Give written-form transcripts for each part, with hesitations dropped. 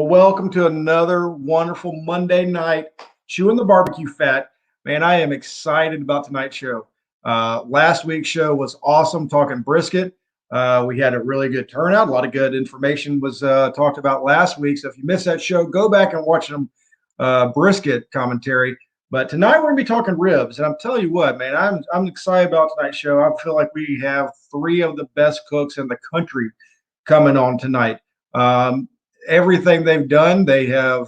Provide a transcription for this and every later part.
welcome to another wonderful Monday night Chewing the BBQ Fat. Man, I am excited about tonight's show. Last week's show was awesome, talking brisket. We had a really good turnout. A lot of good information was talked about last week. So if you missed that show, go back and watch some brisket commentary. But tonight we're going to be talking ribs. And I'm telling you what, man, I'm excited about tonight's show. I feel like we have three of the best cooks in the country coming on tonight. Everything they've done, they have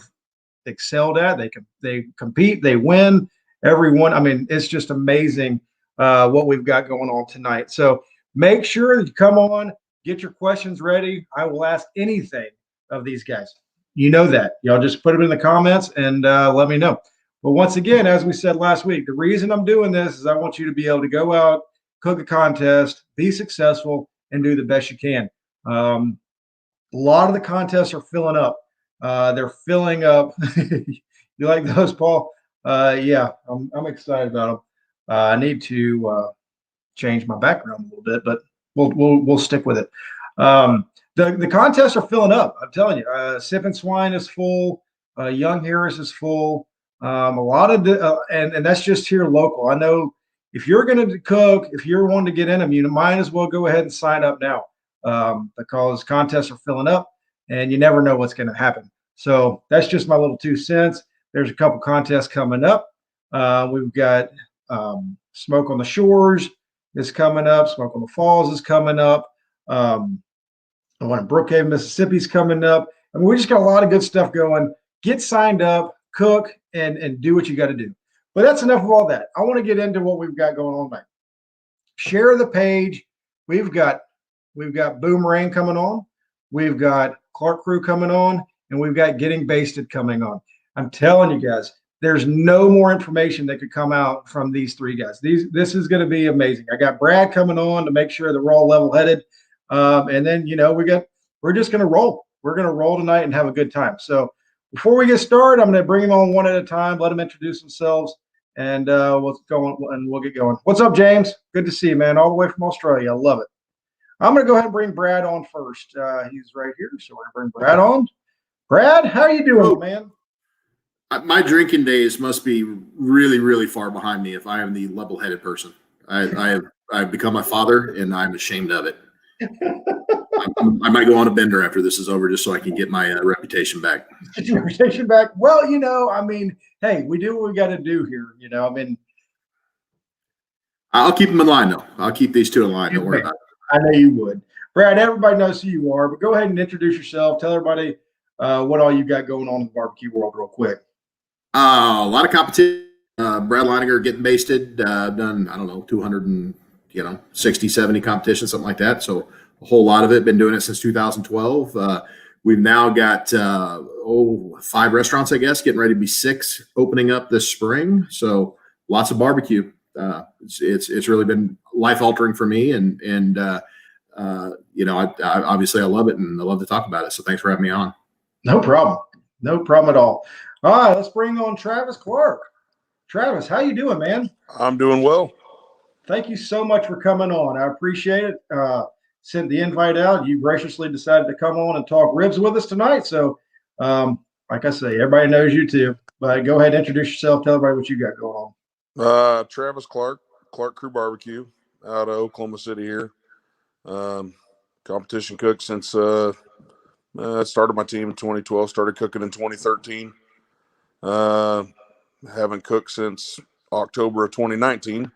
excelled at. They compete, they win. Everyone, I mean, it's just amazing what we've got going on tonight. So make sure that you come on, get your questions ready. I will ask anything of these guys. You know that. Y'all just put them in the comments and let me know. But once again, as we said last week, the reason I'm doing this is I want you to be able to go out, cook a contest, be successful, and do the best you can. A lot of the contests are filling up. They're filling up. You like those, Paul? Yeah, I'm excited about them. I need to change my background a little bit, but we'll stick with it. The contests are filling up. I'm telling you. Sipping Swine is full. Young Harris is full. A lot of and that's just here local. I know if you're going to cook, if you're wanting to get in them, you might as well go ahead and sign up now because contests are filling up, and you never know what's going to happen. So that's just my little 2 cents. There's a couple contests coming up. We've got Smoke on the Shores is coming up. Smoke on the Falls is coming up. The one in Brookhaven, Mississippi is coming up. I mean, we just got a lot of good stuff going. Get signed up, cook, and do what you got to do. But that's enough of all that. I want to get into what we've got going on tonight. Share the page. We've got Boomerang coming on. We've got Clark Crew coming on, and we've got Getting Basted coming on. I'm telling you guys, there's no more information that could come out from these three guys. This is going to be amazing. I got Brad coming on to make sure that we're all level-headed, and then we're just going to roll. We're going to roll tonight and have a good time. So before we get started, I'm going to bring them on one at a time, let them introduce themselves, and we'll get going. What's up, James? Good to see you, man. All the way from Australia. I love it. I'm going to go ahead and bring Brad on first. He's right here, so we're going to bring Brad on. Brad, how are you doing, man? My drinking days must be really, really far behind me if I am the level-headed person. I've become my father, and I'm ashamed of it. I might go on a bender after this is over just so I can get my reputation back. Get your reputation back? Well, I mean, hey, we do what we got to do here. I mean, I'll keep them in line, though. I'll keep these two in line. Don't worry about it. I know you would. Brad, everybody knows who you are, but go ahead and introduce yourself. Tell everybody what all you got going on in the barbecue world real quick. A lot of competition. Brad Leininger, Getting Basted. Done, 260, 70 competitions, something like that. So a whole lot of it. Been doing it since 2012. We've now got 5 restaurants, I guess, getting ready to be 6 opening up this spring. So lots of barbecue. It's really been life altering for me, and obviously I love it and I love to talk about it. So thanks for having me on. No problem at all. All right, let's bring on Travis Clark. Travis, how you doing, man? I'm doing well. Thank you so much for coming on. I appreciate it. Sent the invite out. You graciously decided to come on and talk ribs with us tonight. So, like I say, everybody knows you too. But go ahead and introduce yourself. Tell everybody what you got going on. Travis Clark, Clark Crew Barbecue, out of Oklahoma City here. Competition cook since I started my team in 2012. Started cooking in 2013. Haven't cooked since October of 2019,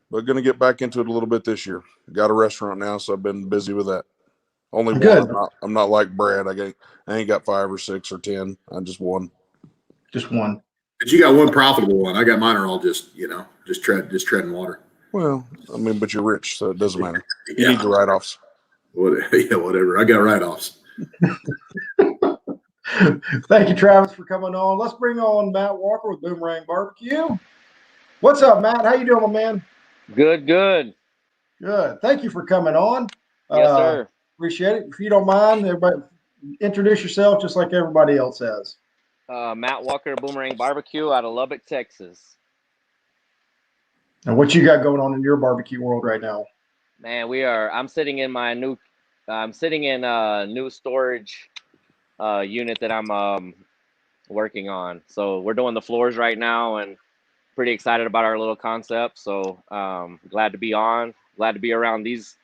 but going to get back into it a little bit this year. Got a restaurant now, so I've been busy with that. Only Good. one. I'm not like Brad. I ain't got 5 or 6 or 10. I just one. Just one. But you got one profitable one. I got mine are all just treading water. Well, I mean, but you're rich, so it doesn't matter. You need the write-offs. Whatever. I got write-offs. Thank you, Travis, for coming on. Let's bring on Matt Walker with Boomerang Barbecue. What's up, Matt? How you doing, my man? Good. Good. Thank you for coming on. Yes, sir. Appreciate it. If you don't mind, everybody introduce yourself just like everybody else has. Matt Walker, Boomerang Barbecue out of Lubbock, Texas. And what you got going on in your barbecue world right now? Man, I'm sitting in my new storage unit that I'm working on. So we're doing the floors right now, and pretty excited about our little concept. So glad to be on. Glad to be around these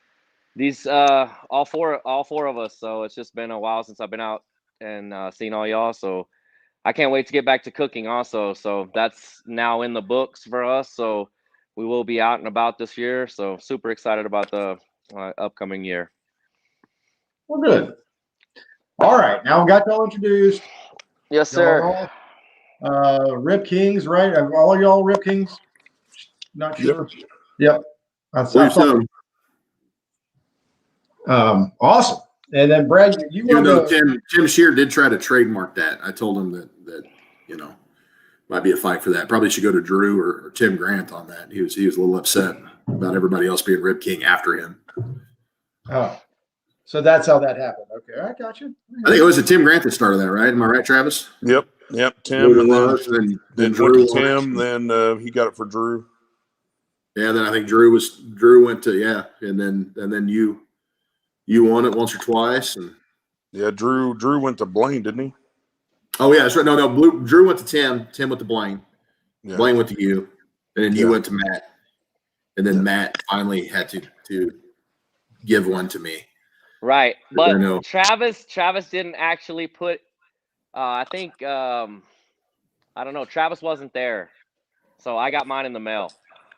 all four of us. So it's just been a while since I've been out and seen all y'all. So I can't wait to get back to cooking also. So that's now in the books for us. So we will be out and about this year. So super excited about the upcoming year. Well, good. All right. Now we got y'all introduced. Yes, Y'all sir. are all Rib Kings, right? Are all y'all Rib Kings? Not sure. Yep. I Believe thought, so. awesome. And then Brad, you Even want though to Tim Shear did try to trademark that, I told him that might be a fight for that. Probably should go to Drew or Tim Grant on that. He was a little upset about everybody else being Rib King after him. Oh, so that's how that happened. Okay, I got you. I think it was Tim Grant that started that, right? Am I right, Travis? Yep. Tim, and then Drew went to Tim. Then he got it for Drew. Yeah, then I think Drew went to and then you won it once or twice, and Drew went to Blaine, didn't he? oh yeah, that's right. No, Drew went to Tim. Tim went to Blaine. Yeah. Blaine went to you, and then you went to Matt, and then Matt finally had to give one to me. Right, but Travis didn't actually put. I think I don't know. Travis wasn't there, so I got mine in the mail.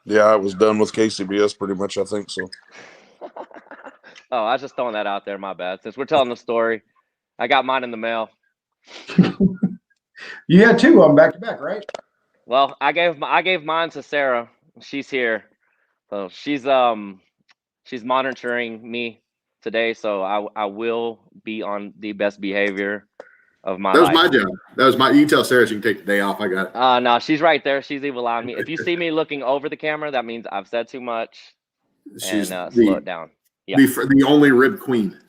Yeah, I was done with KCBS pretty much. I think so. Oh, I was just throwing that out there. My bad. Since we're telling the story, I got mine in the mail. You had two of them back to back, right? Well, I gave mine to Sarah. She's here, so she's monitoring me today. So I will be on the best behavior of my life. That was my job. That was my. You can tell Sarah she can take the day off. I got it. No, she's right there. She's evil on me. If you see me looking over the camera, that means I've said too much. She's slow it down. Yeah. The only rib queen.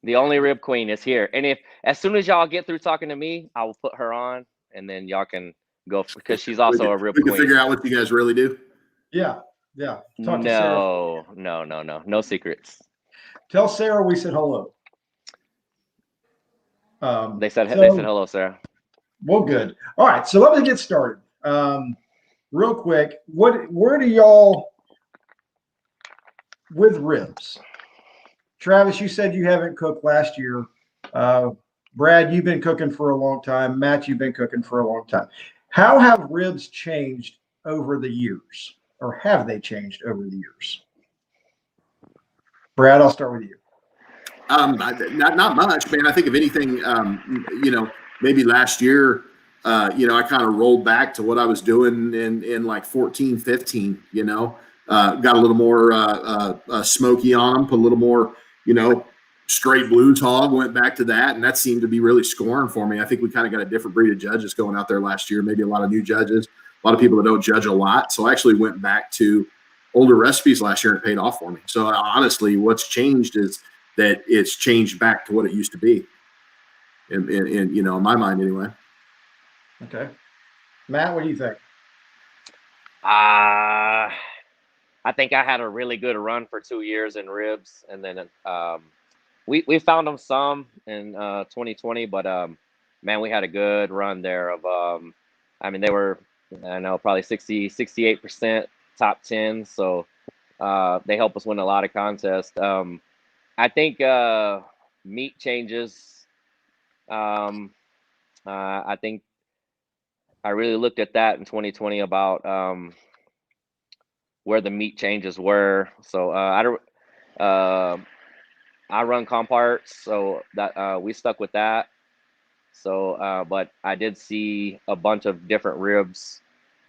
The only rib queen is here. And as soon as y'all get through talking to me, I will put her on, and then y'all can go because she's also a rib queen. We can figure out what you guys really do. Yeah. Talk to Sarah. No secrets. Tell Sarah we said hello. They said hello, Sarah. Well, good. All right, so let me get started. Real quick, where do y'all with ribs? Travis, you said you haven't cooked last year. Brad, you've been cooking for a long time. Matt, you've been cooking for a long time. How have ribs changed over the years, or have they changed over the years? Brad, I'll start with you. Not much, man. I think if anything, maybe last year, I kind of rolled back to what I was doing in like 14, 15, got a little more smoky on them, put a little more, straight blues hog, went back to that. And that seemed to be really scoring for me. I think we kind of got a different breed of judges going out there last year, maybe a lot of new judges, a lot of people that don't judge a lot. So I actually went back to older recipes last year and it paid off for me. So honestly, what's changed is that it's changed back to what it used to be in my mind anyway. Okay. Matt, what do you think? I think I had a really good run for 2 years in ribs, and then we found them some in 2020, but man, we had a good run there of they were, I know, probably 68% top 10, so they help us win a lot of contests. I think meat changes. I think I really looked at that in 2020 about where the meat changes were. So I run comparts, so that we stuck with that. So, but I did see a bunch of different ribs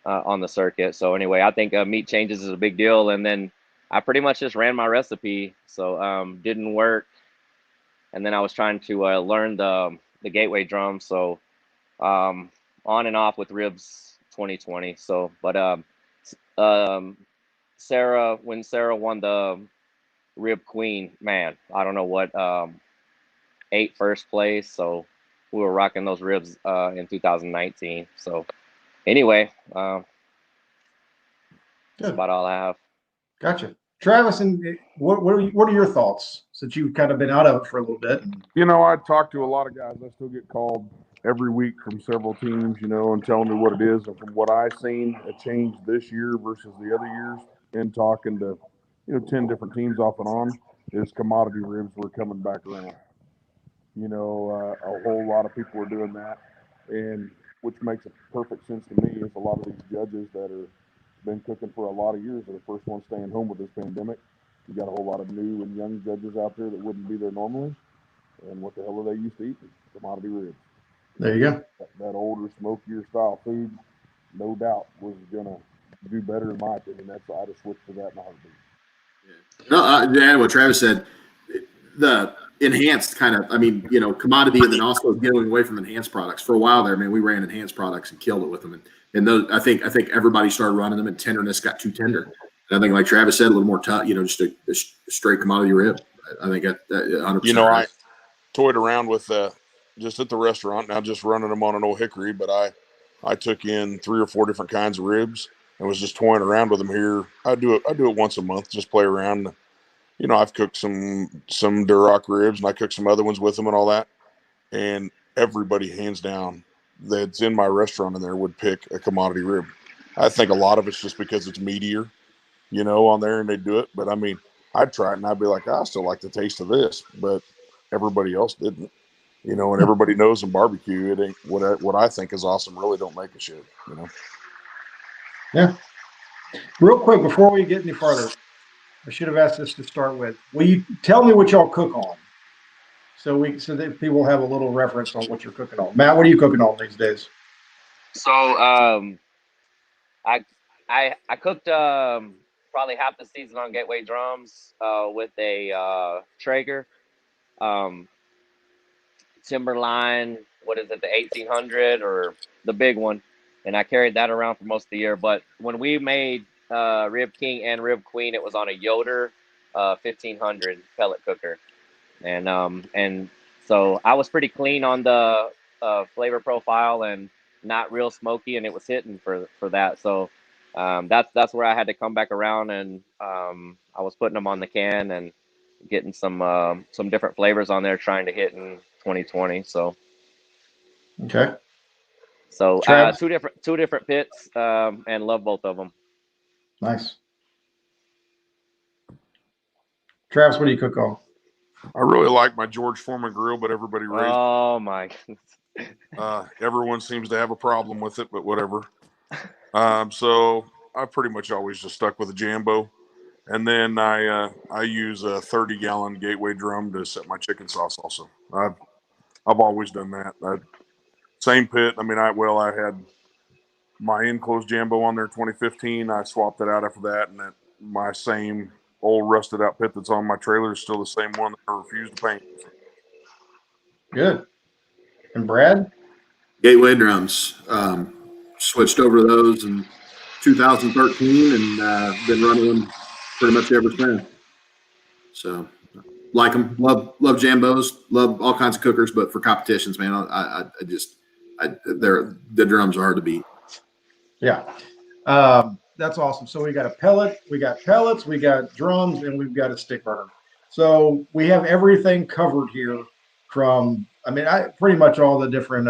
on the circuit. So anyway, I think meat changes is a big deal. And then I pretty much just ran my recipe, so didn't work. And then I was trying to learn the gateway drum, so on and off with ribs 2020. So, but Sarah, when Sarah won the Rib Queen, man, I don't know what, 8 first place. So we were rocking those ribs in 2019. So anyway, that's about all I have. Gotcha. Travis, and what are your thoughts since you've kind of been out of it for a little bit? I talk to a lot of guys. I still get called every week from several teams, and telling me what it is. And from what I've seen, a change this year versus the other years, and talking to, 10 different teams off and on, is commodity ribs were coming back around. A whole lot of people are doing that, and which makes perfect sense to me. Is a lot of these judges that are been cooking for a lot of years are the first ones staying home with this pandemic. You got a whole lot of new and young judges out there that wouldn't be there normally. And what the hell are they used to eating? Commodity ribs. There you go. That older, smokier style food, no doubt, was gonna do better in my opinion. I'd have switched to that in a heartbeat. No, yeah, what Travis said, the enhanced kind of, commodity, and then also getting away from enhanced products. For a while there, man, we ran enhanced products and killed it with them. And those, I think everybody started running them, and tenderness got too tender. And I think, like Travis said, a little more tough, just a straight commodity rib. I think that 100%. I toyed around with just at the restaurant, now just running them on an old hickory, but I took in 3 or 4 different kinds of ribs and was just toying around with them here. I do it once a month, just play around. I've cooked some Duroc ribs, and I cooked some other ones with them and all that. And everybody, hands down, that's in my restaurant in there would pick a commodity rib. I think a lot of it's just because it's meatier, on there, and they do it. But I'd try it and I'd be like, I still like the taste of this, but everybody else didn't. And everybody knows in barbecue, it ain't what I think is awesome. Really, don't make a shit. Yeah. Real quick before we get any further, I should have asked this to start with. Will you tell me what y'all cook on, so that people have a little reference on what you're cooking on? Matt, what are you cooking on these days? So I I cooked probably half the season on Gateway drums with a Traeger um, Timberline. What is it, the 1800 or the big one? And I carried that around for most of the year. But when we made Rib King and Rib Queen, it was on a Yoder 1500 pellet cooker, and so I was pretty clean on the flavor profile and not real smoky, and it was hitting for that. So that's where I had to come back around, and I was putting them on the can and getting some different flavors on there, trying to hit in 2020. Okay. So Travis? two different pits, and love both of them. Nice. Travis, what do you cook on? I really like my George Foreman grill, but everybody raised. Oh my! Everyone seems to have a problem with it, but whatever. So I pretty much always just stuck with a Jambo, and then I use a 30-gallon Gateway drum to set my chicken sauce. Also, I've always done that. Same pit. I had my enclosed Jambo on there 2015. I swapped it out after that, and my same old rusted out pit that's on my trailer is still the same one that I refused to paint. Good. And Brad? Gateway drums. Switched over to those in 2013, and been running them pretty much ever since. So, like them, love Jambos, love all kinds of cookers, but for competitions, man, the drums are hard to beat. Yeah. That's awesome. So we got we got pellets, we got drums, and we've got a stick burner. So we have everything covered here from, pretty much all the different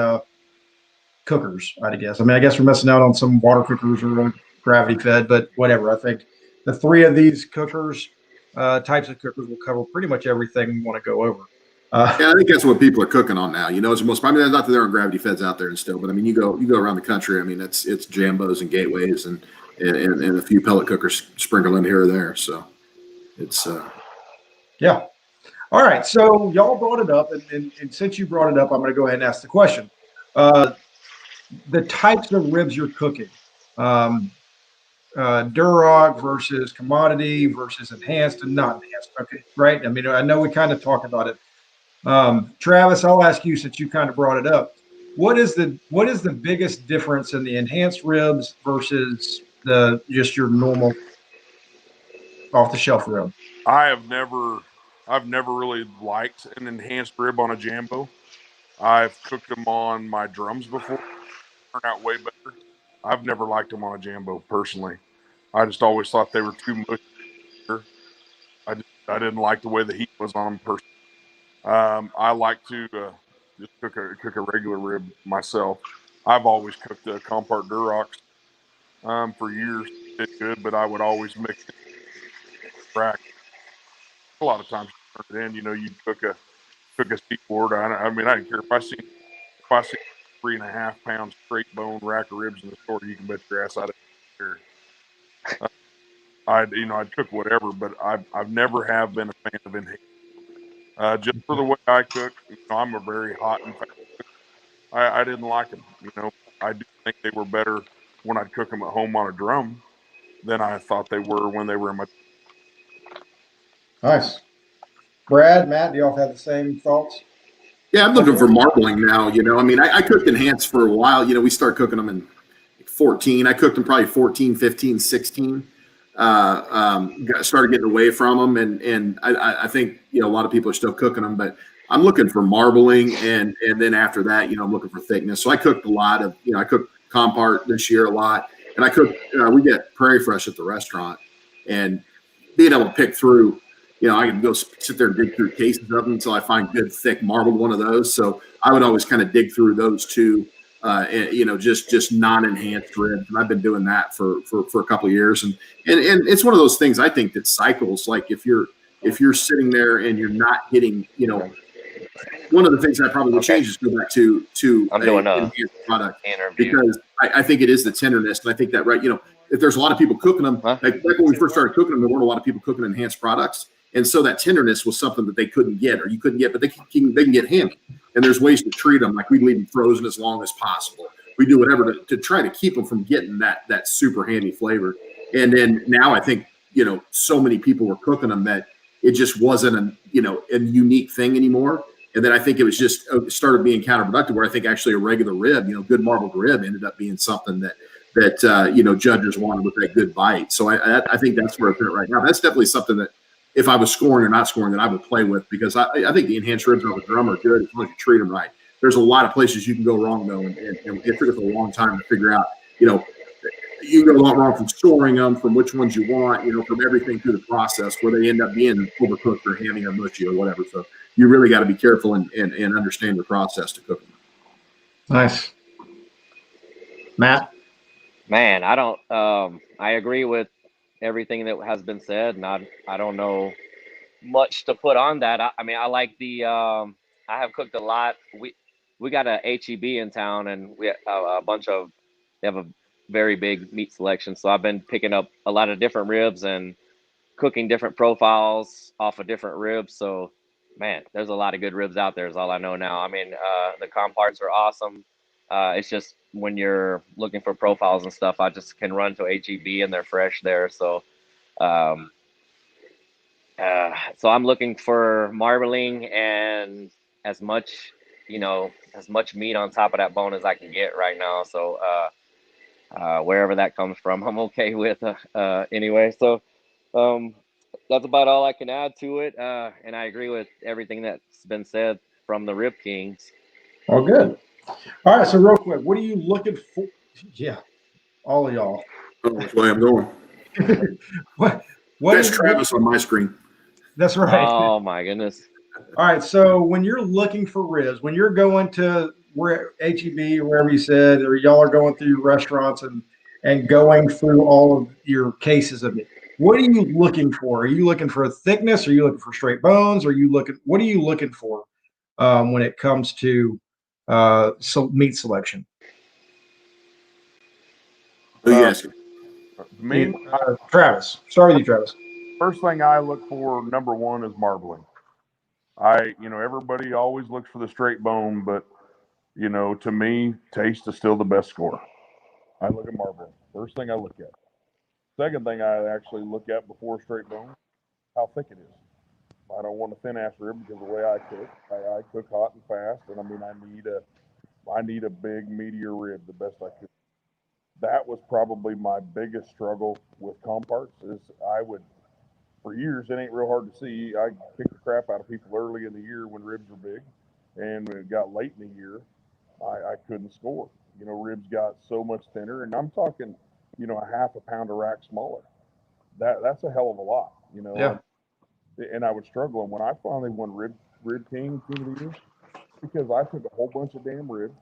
cookers, I guess. I guess we're missing out on some water cookers or gravity fed, but whatever. I think the 3 of these cookers, types of cookers, will cover pretty much everything we want to go over. Yeah, I think that's what people are cooking on now. It's most. Not that there aren't gravity feds out there and still, but you go around the country. It's Jambos and Gateways and a few pellet cookers sprinkled in here or there. So it's yeah. All right. So y'all brought it up, and since you brought it up, I'm going to go ahead and ask the question. The types of ribs you're cooking, Duroc versus commodity versus enhanced and not enhanced. Okay, right? I know we kind of talked about it. Travis, I'll ask you, since you kind of brought it up. What is the biggest difference in the enhanced ribs versus just your normal off the shelf rib? I've never really liked an enhanced rib on a Jambo. I've cooked them on my drums before. Turn out way better. I've never liked them on a Jambo personally. I just always thought they were too mushy. I didn't like the way the heat was on them personally. I like to just cook a regular rib myself. I've always cooked Compart Durox for years. Did good, but I would always mix it rack. A lot of times you turn it in. You know, you'd cook a seaboard. I mean, I didn't care if I see 3.5 pound straight bone rack of ribs in the store. You can bet your ass I didn't care. I'd cook whatever, but I've never have been a fan of enhanced. Just for the way I cook, I'm a very hot and fast. I didn't like them. I do think they were better when I'd cook them at home on a drum than I thought they were when they were in my. Nice. Brad, Matt, do y'all have the same thoughts? Yeah, I'm looking for marbling now. I mean, I cooked enhanced for a while. We started cooking them in 14. I cooked them probably 14, 15, 16. Started getting away from them, and I think a lot of people are still cooking them, but I'm looking for marbling, and then after that, I'm looking for thickness. So I cooked a lot of I cooked Compart this year a lot, and I cooked. We get Prairie Fresh at the restaurant, and being able to pick through. I can go sit there and dig through cases of them until I find good thick marbled one of those. So I would always kind of dig through those two. Just non-enhanced ribs, and I've been doing that for a couple of years, and it's one of those things I think that cycles. Like if you're sitting there and you're not getting, one of the things I probably would change is go back to I'm doing a enhanced product interview. because I think it is the tenderness, and I think that if there's a lot of people cooking them, like when we first started cooking them, there weren't a lot of people cooking enhanced products. And so that tenderness was something that they couldn't get, or you couldn't get, but they can get hammy. And there's ways to treat them. Like we leave them frozen as long as possible. We do whatever to try to keep them from getting that super hammy flavor. And then now I think, so many people were cooking them that it just wasn't a unique thing anymore. And then I think it was just started being counterproductive, where I think actually a regular rib, good marbled rib ended up being something that judges wanted with that good bite. So I think that's where it's at right now. That's definitely something that, if I was scoring or not scoring, that I would play with, because I think the enhanced ribs on the drum are good as long as you treat them right. There's a lot of places you can go wrong, though, and it took us a long time to figure out, you can go a lot wrong from storing them, from which ones you want, from everything through the process, where they end up being overcooked or hammy or mushy or whatever. So you really got to be careful and understand the process to cook them. Nice. Matt? Man, I agree with everything that has been said, and I don't know much to put on that. I mean, I like I have cooked a lot. We got a HEB in town, and we they have a very big meat selection. So I've been picking up a lot of different ribs and cooking different profiles off of different ribs. So, man, there's a lot of good ribs out there is all I know now. I mean, the comparts are awesome. It's just when you're looking for profiles and stuff, I just can run to HEB and they're fresh there. So, so I'm looking for marbling and as much, as much meat on top of that bone as I can get right now. So, wherever that comes from, I'm okay with, anyway. So, that's about all I can add to it. And I agree with everything that's been said from the Rib Kings. Oh, good. All right. So real quick, what are you looking for? Yeah, all of y'all. Oh, that's why I'm going. What That's is Travis on my screen. That's right. Oh my goodness. All right. So when you're looking for ribs, when you're going to where HEB or wherever you said, or y'all are going through your restaurants and going through all of your cases of it, what are you looking for? Are you looking for thickness? Are you looking for straight bones? What are you looking for when it comes to meat selection? Who you asking? Me, Travis. Start with you, Travis. first thing I look for, number one, is marbling. Everybody always looks for the straight bone, but to me, taste is still the best score. I look at marbling. First thing I look at. Second thing I actually look at before straight bone, how thick it is. I don't want a thin ass rib because the way I cook, I cook hot and fast, and I need a big meatier rib, the best I could. That was probably my biggest struggle with comparts. Is for years, it ain't real hard to see. I kicked the crap out of people early in the year when ribs were big, and when it got late in the year, I couldn't score. Ribs got so much thinner, and I'm talking, a half a pound a rack smaller. That's a hell of a lot. Yeah. and I would struggle. And when I finally won Rib King Team of the Year, because I took a whole bunch of damn ribs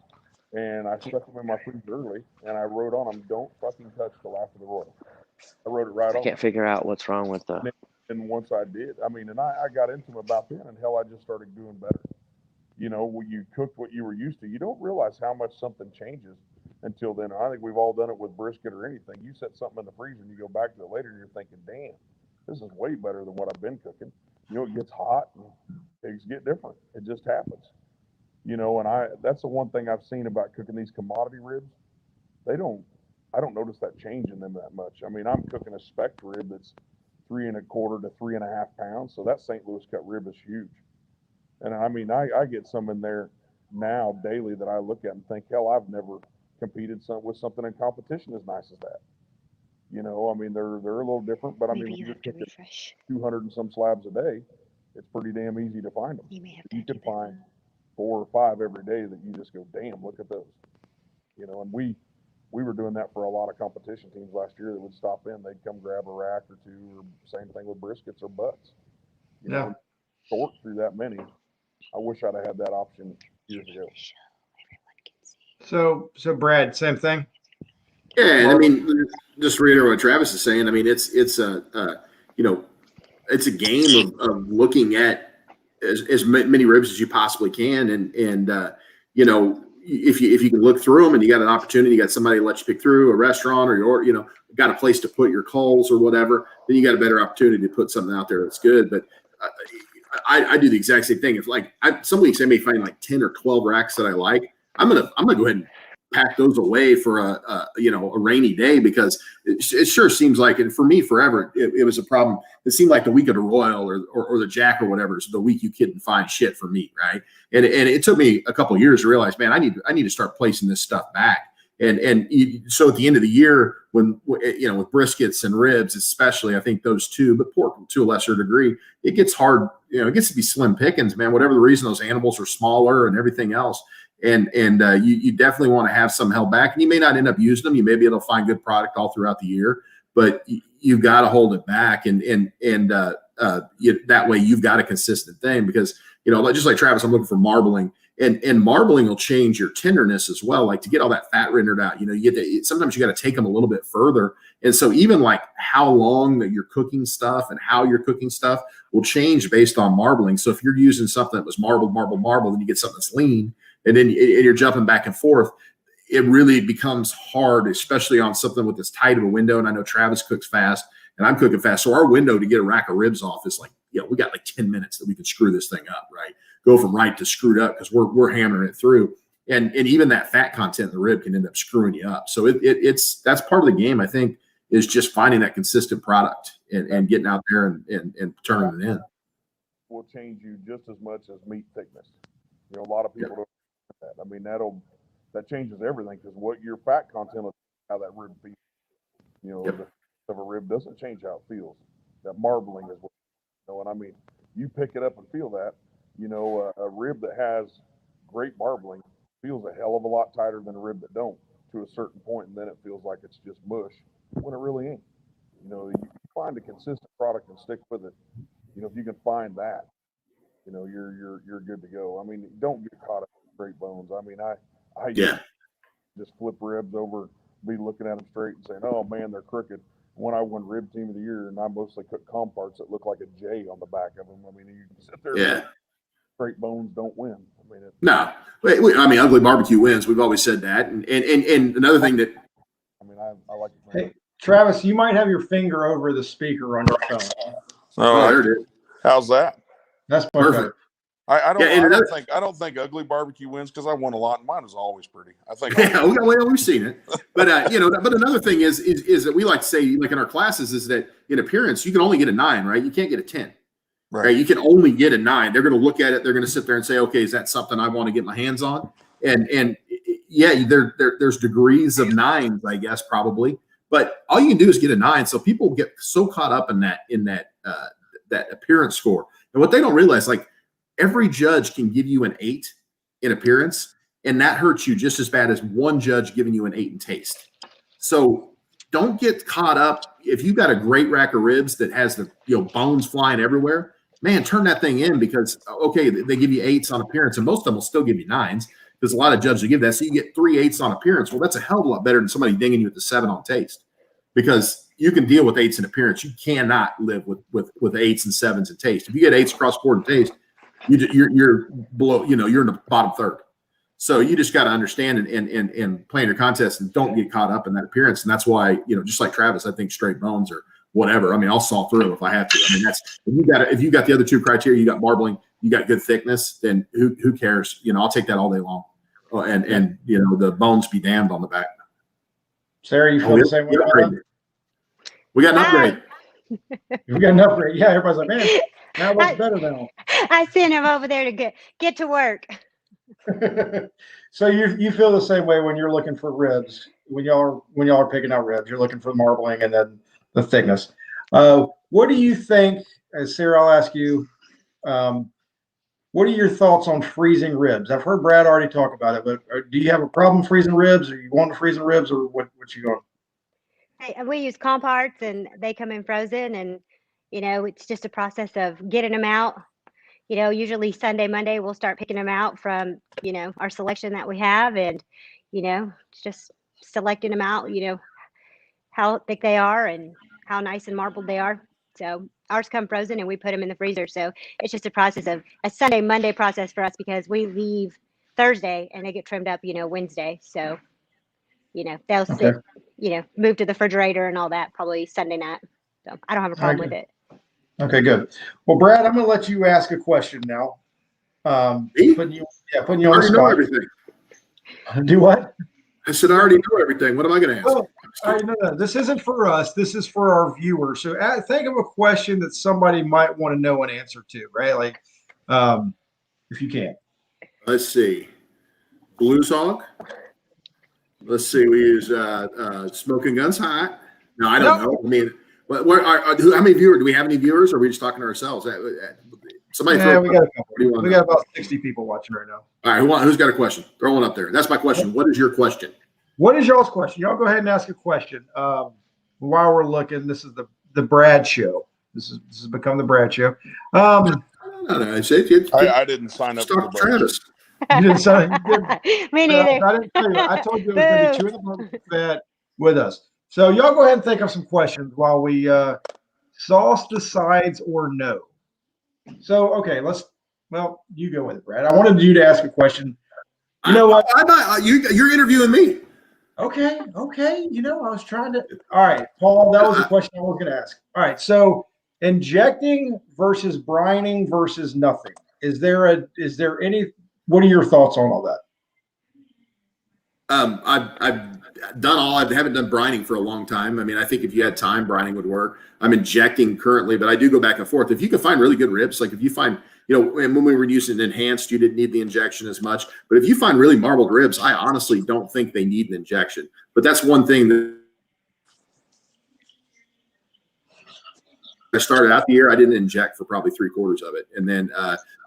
and I stuck them in my freezer early, and I wrote on them, "Don't fucking touch till after the royal." I wrote it right I on. can't figure out what's wrong with the. And once I did, I mean, and I got into them about then, and hell, I just started doing better. You know, when you cooked what you were used to, you don't realize how much something changes until then. I think we've all done it with brisket or anything. You set something in the freezer and you go back to it later and you're thinking, damn, this is way better than what I've been cooking. You know, it gets hot and things get different. It just happens. You know, and that's the one thing I've seen about cooking these commodity ribs. I don't notice that change in them that much. I mean, I'm cooking a spec rib that's 3¼ to 3½ pounds. So that St. Louis cut rib is huge. And I mean, I get some in there now daily that I look at and think, hell, I've never competed with something in competition as nice as that. You know, I mean, they're a little different, but I mean, when you're cooking 200 and some slabs a day, it's pretty damn easy to find them. You can find 4 or 5 every day that you just go, damn, look at those. You know, and we were doing that for a lot of competition teams last year that would stop in. They'd come grab a rack or 2, or same thing with briskets or butts. You know, sort through that many. I wish I'd have had that option years ago. So Brad, same thing. Yeah, and I mean, just reiterate what Travis is saying. I mean, it's a you know, it's a game of looking at as many ribs as you possibly can, and you know, if you can look through them and you got an opportunity, you got somebody to let you pick through, a restaurant, or you know, got a place to put your coals or whatever, then you got a better opportunity to put something out there that's good. But I do the exact same thing. If like some weeks I may find like 10 or 12 racks that I like, I'm gonna go ahead and pack those away for a rainy day, because it sure seems like, and for me forever it was a problem. It seemed like the week of the Royal or the Jack or whatever is the week you couldn't find shit for meat, right? And it took me a couple of years to realize, man, I need to start placing this stuff back. So at the end of the year, when you know, with briskets and ribs especially, I think those two, but pork to a lesser degree, it gets hard. You know, it gets to be slim pickings, man. Whatever the reason, those animals are smaller and everything else. And you definitely want to have some held back, and you may not end up using them. You may be able to find good product all throughout the year, but you've got to hold it back, and that way you've got a consistent thing. Because, you know, just like Travis, I'm looking for marbling, and marbling will change your tenderness as well. Like to get all that fat rendered out, you know, sometimes you got to take them a little bit further, and so even like how long that you're cooking stuff and how you're cooking stuff will change based on marbling. So if you're using something that was marbled, then you get something that's lean, and then you're jumping back and forth, it really becomes hard, especially on something with this tight of a window. And I know Travis cooks fast and I'm cooking fast. So our window to get a rack of ribs off is like, you know, we got like 10 minutes that we can screw this thing up, right? Go from right to screwed up, because we're hammering it through. And even that fat content in the rib can end up screwing you up. So that's part of the game, I think, is just finding that consistent product and getting out there and turning it in. Will change you just as much as meat thickness. You know, a lot of people don't know that. I mean, that changes everything, because what your fat content is, how that rib feels. You know, the of a rib doesn't change how it feels. That marbling is what, you know, and I mean, you pick it up and feel that. You know, a rib that has great marbling feels a hell of a lot tighter than a rib that don't, to a certain point, and then it feels like it's just mush when it really ain't. You know, you find a consistent product and stick with it. You know, if you can find that, you know, you're good to go. I mean, don't get caught up in straight bones. I mean, I just flip ribs over, be looking at them straight and saying, oh man, they're crooked. When I won Rib Team of the Year, and I mostly cook comp parts that look like a J on the back of them. I mean, you can sit there. Yeah. Straight bones don't win. I mean, no. I mean, ugly barbecue wins. We've always said that. And another thing that. I mean, I like. Hey, Travis, you might have your finger over the speaker on your phone. Oh, there it is. How's that? That's perfect. I don't think ugly barbecue wins, because I won a lot and mine is always pretty. I think. Yeah, we've seen it. But you know, but another thing is that we like to say, like in our classes, is that in appearance you can only get a 9, right? You can't get a 10. Right? You can only get a 9. They're going to look at it. They're going to sit there and say, okay, is that something I want to get my hands on? And yeah, there's degrees of 9s, I guess, probably. But all you can do is get a 9. So people get so caught up in that appearance score. And what they don't realize, like, every judge can give you an 8 in appearance, and that hurts you just as bad as one judge giving you an 8 in taste. So don't get caught up. If you've got a great rack of ribs that has the bones flying everywhere, man, turn that thing in because, okay, they give you 8s on appearance, and most of them will still give you 9s because a lot of judges will give that. So you get 3 8s on appearance. Well, that's a hell of a lot better than somebody dinging you with the 7 on taste because you can deal with 8s in appearance. You cannot live with 8s and 7s in taste. If you get 8s across board in taste, you're below, you're in the bottom third. So you just got to understand and playing your contest and don't get caught up in that appearance. And that's why, just like Travis, I think straight bones or whatever. I mean, I'll saw through them if I have to. I mean, that's if you got the other 2 criteria, you got marbling, you got good thickness, then who cares? I'll take that all day long. And the bones be damned on the back. Sarah, you feel the same way? We got an upgrade. We got an upgrade. Yeah, everybody's like, man, that looks better now. I sent him over there to get to work. So you feel the same way when you're looking for ribs, when y'all are picking out ribs, you're looking for marbling and then the thickness. What do you think, as Sarah, I'll ask you, what are your thoughts on freezing ribs? I've heard Brad already talk about it, but do you have a problem freezing ribs? Are you going to freezing ribs, or what you going? Hey, we use comp parts and they come in frozen, and it's just a process of getting them out. Usually Sunday, Monday, we'll start picking them out from, our selection that we have, and, just selecting them out, how thick they are and how nice and marbled they are. So ours come frozen and we put them in the freezer. So it's just a process of a Sunday, Monday process for us because we leave Thursday and they get trimmed up, Wednesday. So, they'll sit, move to the refrigerator and all that probably Sunday night. So I don't have a problem with it. Okay, good. Well, Brad, I'm going to let you ask a question now. Putting you on the spot. Know everything. Do what? I said I already know everything. What am I going to ask? Oh, no. This isn't for us. This is for our viewers. So think of a question that somebody might want to know an answer to, right? Like, if you can. Let's see. Blues Hog. Let's see. We use Smoking Guns Hot. No, I don't know. I mean, how many viewers? Do we have any viewers, or are we just talking to ourselves? Somebody we got a couple. We got about 60 people watching right now. All right, who's got a question? Throw one up there. That's my question. What is your question? What is y'all's question? Y'all go ahead and ask a question. While we're looking, this is the Brad show. This has become the Brad show. No. I didn't sign up for the Travis. You didn't sign. Me neither. I didn't tell you. I told you it was going to be Chewin the BBQ Fat with us. So y'all go ahead and think of some questions while we sauce the sides or no. So okay, you go with it, Brad. I wanted you to ask a question. You know what? You're interviewing me. Okay. I was trying to. All right, Paul, that was the question I was going to ask. All right, so injecting versus brining versus nothing. Is there any? What are your thoughts on all that? I've done all. I haven't done brining for a long time. I mean, I think if you had time, brining would work. I'm injecting currently, but I do go back and forth. If you can find really good ribs, like if you find, and when we were using enhanced, you didn't need the injection as much. But if you find really marbled ribs, I honestly don't think they need an injection. But that's one thing that I started out the year, I didn't inject for probably 3/4 of it. And then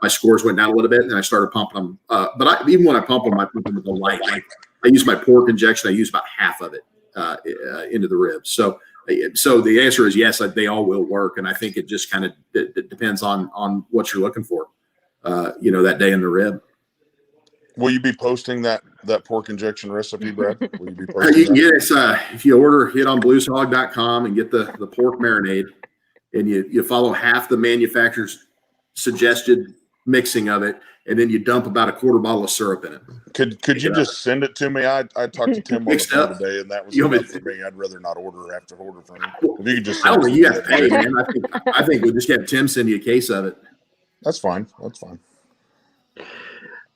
my scores went down a little bit, and then I started pumping them. But even when I pump them, I pump them with a light. Like I use my pork injection. I use about half of it into the ribs. So the answer is yes, they all will work. And I think it just kind of depends on what you're looking for, that day in the rib. Will you be posting that pork injection recipe, Brad? Will you be posting you can get it if you order it on blueshog.com and get the pork marinade, and you follow half the manufacturer's suggested mixing of it, and then you dump about a 1/4 bottle of syrup in it. Could you just send it to me? I talked to Tim on the phone today, and that was enough for me. I'd rather not order from him. If you could just, I don't think you have to pay, man. I think we just have Tim send you a case of it. That's fine.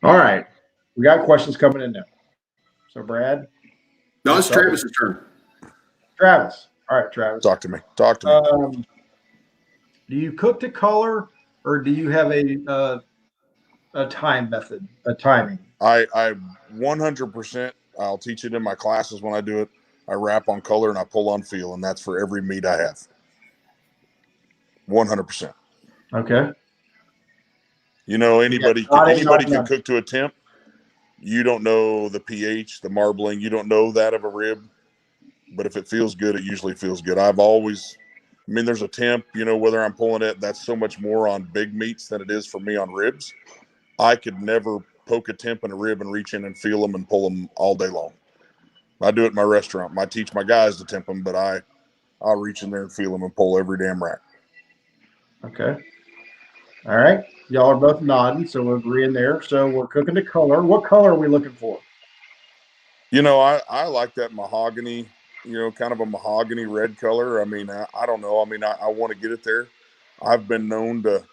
All right, we got questions coming in now. So Brad, no, it's Travis's turn. Travis, all right, Travis, talk to me. Do you cook to color, or do you have a time method, a timing? I 100%. I'll teach it in my classes when I do it. I wrap on color and I pull on feel, and that's for every meat I have. 100%. Okay. Anybody can cook to a temp. You don't know the pH, the marbling. You don't know that of a rib, but if it feels good, it usually feels good. I mean, there's a temp, whether I'm pulling it, that's so much more on big meats than it is for me on ribs. I could never poke a temp in a rib and reach in and feel them and pull them all day long. I do it in my restaurant. I teach my guys to temp them, but I'll reach in there and feel them and pull every damn rack. Okay. All right. Y'all are both nodding, so we're agreeing there. So we're cooking the color. What color are we looking for? I like that mahogany, kind of a mahogany red color. I mean, I don't know. I mean, I want to get it there. I've been known to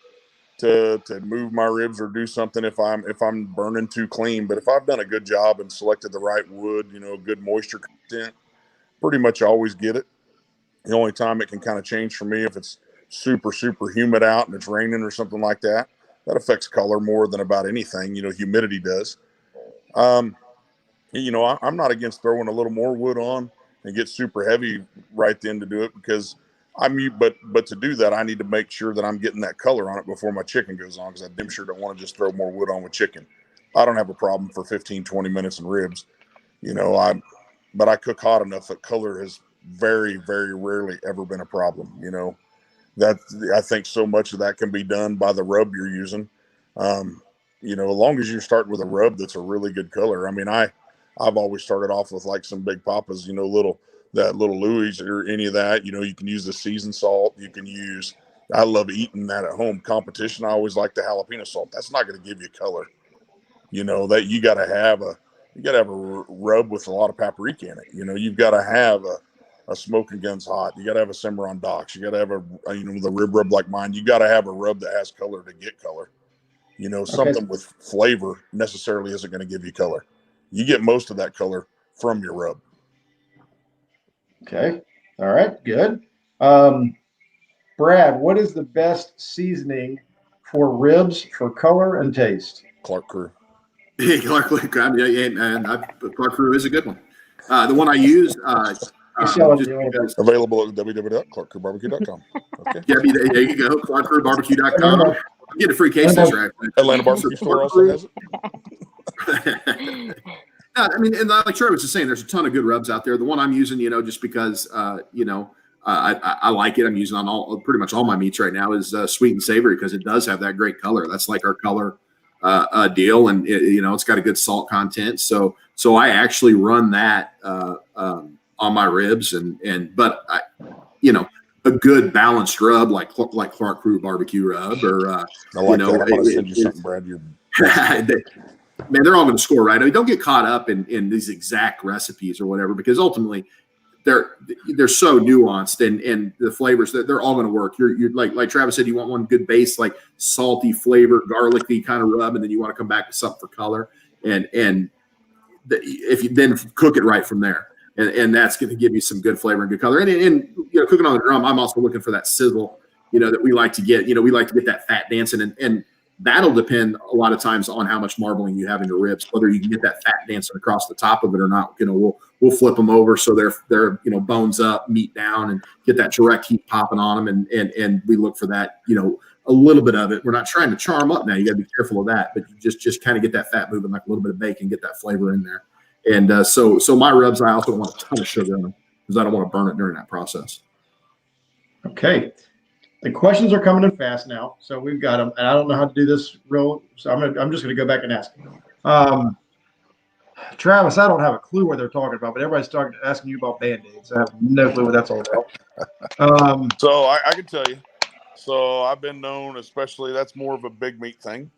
move my ribs or do something if I'm burning too clean. But if I've done a good job and selected the right wood, good moisture content, pretty much always get it. The only time it can kind of change for me if it's super, super humid out and it's raining or something like that. That affects color more than about anything, humidity does. I'm not against throwing a little more wood on and get super heavy right then to do it because but to do that, I need to make sure that I'm getting that color on it before my chicken goes on because I damn sure don't want to just throw more wood on with chicken. I don't have a problem for 15, 20 minutes in ribs, but I cook hot enough that color has very, very rarely ever been a problem, that I think so much of that can be done by the rub you're using. As long as you start with a rub that's a really good color. I mean, I've always started off with like some Big Papas, little Louis or any of that. You can use the seasoned salt. I love eating that at home. Competition, I always like the jalapeno salt. That's not going to give you color. That you got to have a rub with a lot of paprika in it. You've got to have a smoking guns hot. You got to have a simmer on docks. You got to have the rib rub like mine. You got to have a rub that has color to get color. Something with flavor necessarily isn't going to give you color. You get most of that color from your rub. Okay. All right. Good. Brad, what is the best seasoning for ribs for color and taste? Clark Crew. Yeah, Clark Crew is a good one. The one I use, available at www.clarkcrewbbq.com. Okay. Yeah, there you go, clarkcrewbbq.com. I'm getting a free case this right. Atlanta Barbecue Store also has it. I mean, and like Trey was just saying, there's a ton of good rubs out there. The one I'm using, just because, I like it. I'm using on pretty much all my meats right now is sweet and savory because it does have that great color. That's like our color deal, and it's got a good salt content. So I actually run that on my ribs, but a good balanced rub like Clark Crew barbecue rub or I like that. I'm gonna send you something, Brad. Man, they're all going to score, right? I mean, don't get caught up in these exact recipes or whatever, because ultimately they're so nuanced and the flavors that they're all going to work. You're like Travis said, you want one good base, like salty flavor, garlicky kind of rub, and then you want to come back to something for color, and if you then cook it right from there, and that's going to give you some good flavor and good color. And cooking on the drum, I'm also looking for that sizzle, that we like to get. We like to get that fat dancing and that'll depend a lot of times on how much marbling you have in your ribs, whether you can get that fat dancing across the top of it or not. We'll flip them over so they're bones up, meat down, and get that direct heat popping on them. And we look for that, a little bit of it. We're not trying to charm up now. You got to be careful of that, but you just kind of get that fat moving, like a little bit of bacon, get that flavor in there. And so my rubs, I also don't want a ton of sugar in them because I don't want to burn it during that process. Okay. The questions are coming in fast now, so we've got them. And I don't know how to do this so I'm just going to go back and ask. Travis, I don't have a clue what they're talking about, but everybody's asking you about Band-Aids. I have no clue what that's all about. So I can tell you. So I've been known, especially that's more of a big meat thing.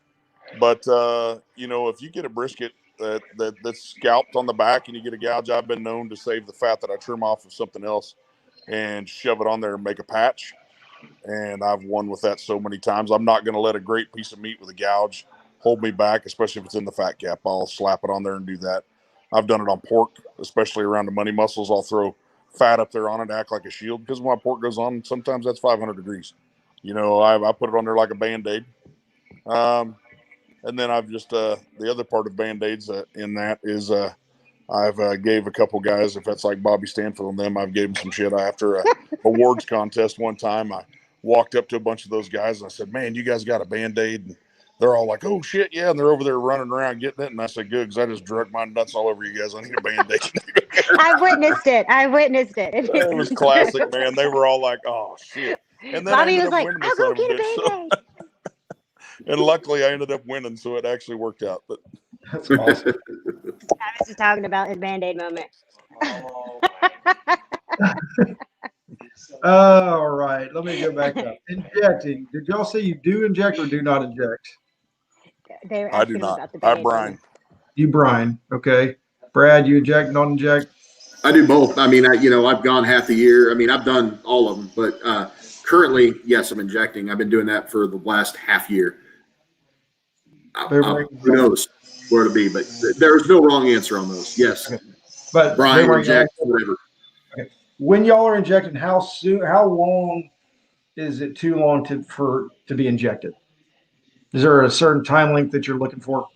But if you get a brisket that's scalped on the back and you get a gouge, I've been known to save the fat that I trim off of something else and shove it on there and make a patch. And I've won with that so many times. I'm not going to let a great piece of meat with a gouge hold me back, especially if it's in the fat cap. I'll slap it on there and do that. I've done it on pork, especially around the money muscles. I'll throw fat up there on it to act like a shield because when my pork goes on, sometimes that's 500 degrees. I put it on there like a Band-Aid. And then I've just the other part of Band-Aids in that is I've gave a couple guys, if that's like Bobby Stanfield and them, I've gave them some shit after a awards contest one time. I walked up to a bunch of those guys and I said, man, you guys got a Band-Aid? And they're all like, oh, shit, yeah. And they're over there running around getting it. And I said, good, because I just drug my nuts all over you guys. I need a Band-Aid. I witnessed it. I witnessed it. It was classic, man. They were all like, "Oh shit!" And then I Bobby ended was up like, winning the "I'll son go of a get a bitch. So, Band-Aid." and luckily, I ended up winning, so it actually worked out. But That's awesome. I was just talking about his Band-Aid moment. All right, let me go back up. Injecting. Did y'all say you do inject or do not inject? They were I do asking me not. about the I Band-Aid brine. moment. You brine, okay. Brad, you inject, not inject? I do both. I mean, I've gone half the year. I mean, I've done all of them, but currently, yes, I'm injecting. I've been doing that for the last half year. Who knows where to be, but there's no wrong answer on those. Yes, Okay. But brine, Boomerang, inject, whatever. okay. When y'all are injecting, how soon? How long is it too long to be injected? Is there a certain time length that you're looking for?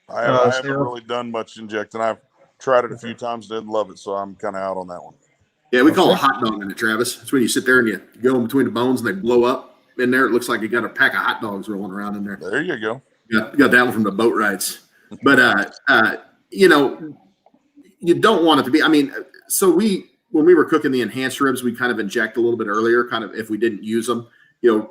I haven't Sarah? really done much injecting. I've tried it a few times, didn't love it, so I'm kind of out on that one. Yeah, we call it Okay. hot dog in it, Travis. It's when you sit there and you go in between the bones and they blow up in there. It looks like you got a pack of hot dogs rolling around in there. There you go. You got that one from the boat rides. But you don't want it to be. I mean, so when we were cooking the enhanced ribs, we kind of inject a little bit earlier, kind of if we didn't use them.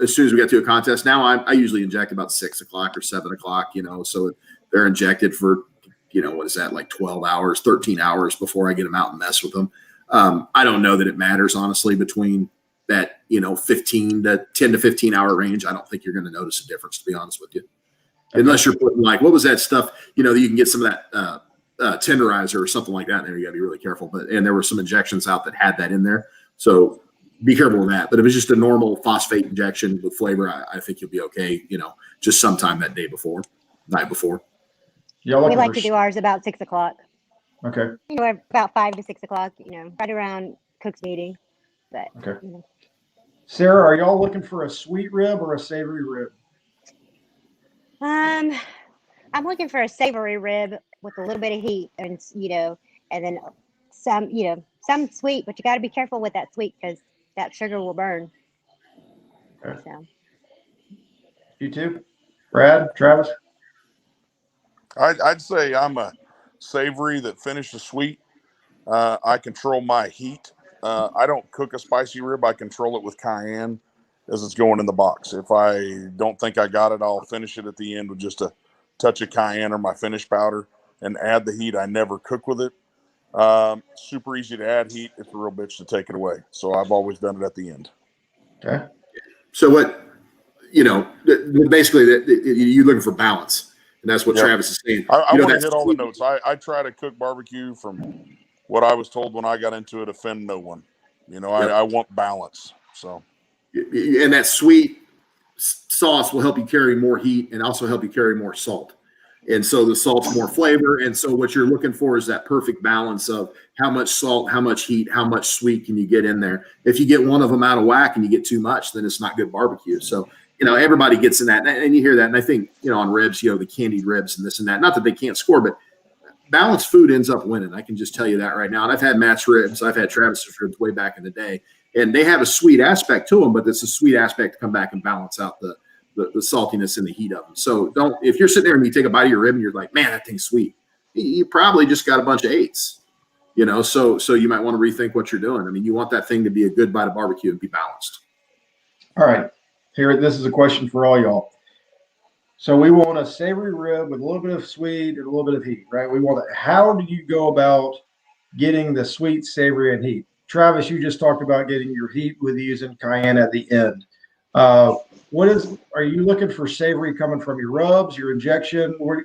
As soon as we got to a contest. Now I usually inject about 6 o'clock or 7 o'clock. So they're injected for what is that, like 12 hours, 13 hours before I get them out and mess with them. I don't know that it matters, honestly, between that 15 to 10 to 15 hour range. I don't think you're going to notice a difference, to be honest with you. Okay. Unless you're putting, like, what was that stuff? That you can get some of that tenderizer or something like that in there. You got to be really careful. And there were some injections out that had that in there, so be careful with that. But if it's just a normal phosphate injection with flavor, I think you'll be okay. Just sometime that night before. We like to do ours about 6 o'clock. Okay. About 5 to 6 o'clock. Right around Cook's meeting. But okay. Sarah, are y'all looking for a sweet rib or a savory rib? I'm looking for a savory rib with a little bit of heat, and and then some sweet, but you got to be careful with that sweet because that sugar will burn. Okay. So. You too, Brad, Travis? I'd say I'm a savory that finishes sweet. I control my heat. I don't cook a spicy rib. I control it with cayenne as it's going in the box. If I don't think I got it, I'll finish it at the end with just a touch of cayenne or my finish powder and add the heat. I never cook with it. Super easy to add heat. It's a real bitch to take it away. So I've always done it at the end. Okay. So what, basically you're looking for balance. And that's what Travis is saying. I want to hit all the notes. I try to cook barbecue from what I was told when I got into it, offend no one. I want balance. So, and that sweet sauce will help you carry more heat and also help you carry more salt. And so the salt's more flavor. And so what you're looking for is that perfect balance of how much salt, how much heat, how much sweet can you get in there. If you get one of them out of whack and you get too much, then it's not good barbecue. So, everybody gets in that. And you hear that. And I think, on ribs, the candied ribs and this and that, not that they can't score, but balanced food ends up winning. I can just tell you that right now. And I've had Matt's ribs. I've had Travis's ribs way back in the day. And they have a sweet aspect to them, but it's a sweet aspect to come back and balance out the saltiness and the heat of them. So if you're sitting there and you take a bite of your rib and you're like, man, that thing's sweet, you probably just got a bunch of 8s, so you might want to rethink what you're doing. I mean, you want that thing to be a good bite of barbecue and be balanced. All right. This is a question for all y'all. So we want a savory rib with a little bit of sweet and a little bit of heat, right? We want it. How do you go about getting the sweet, savory, and heat? Travis, you just talked about getting your heat with using cayenne at the end. Are you looking for savory coming from your rubs, your injection? What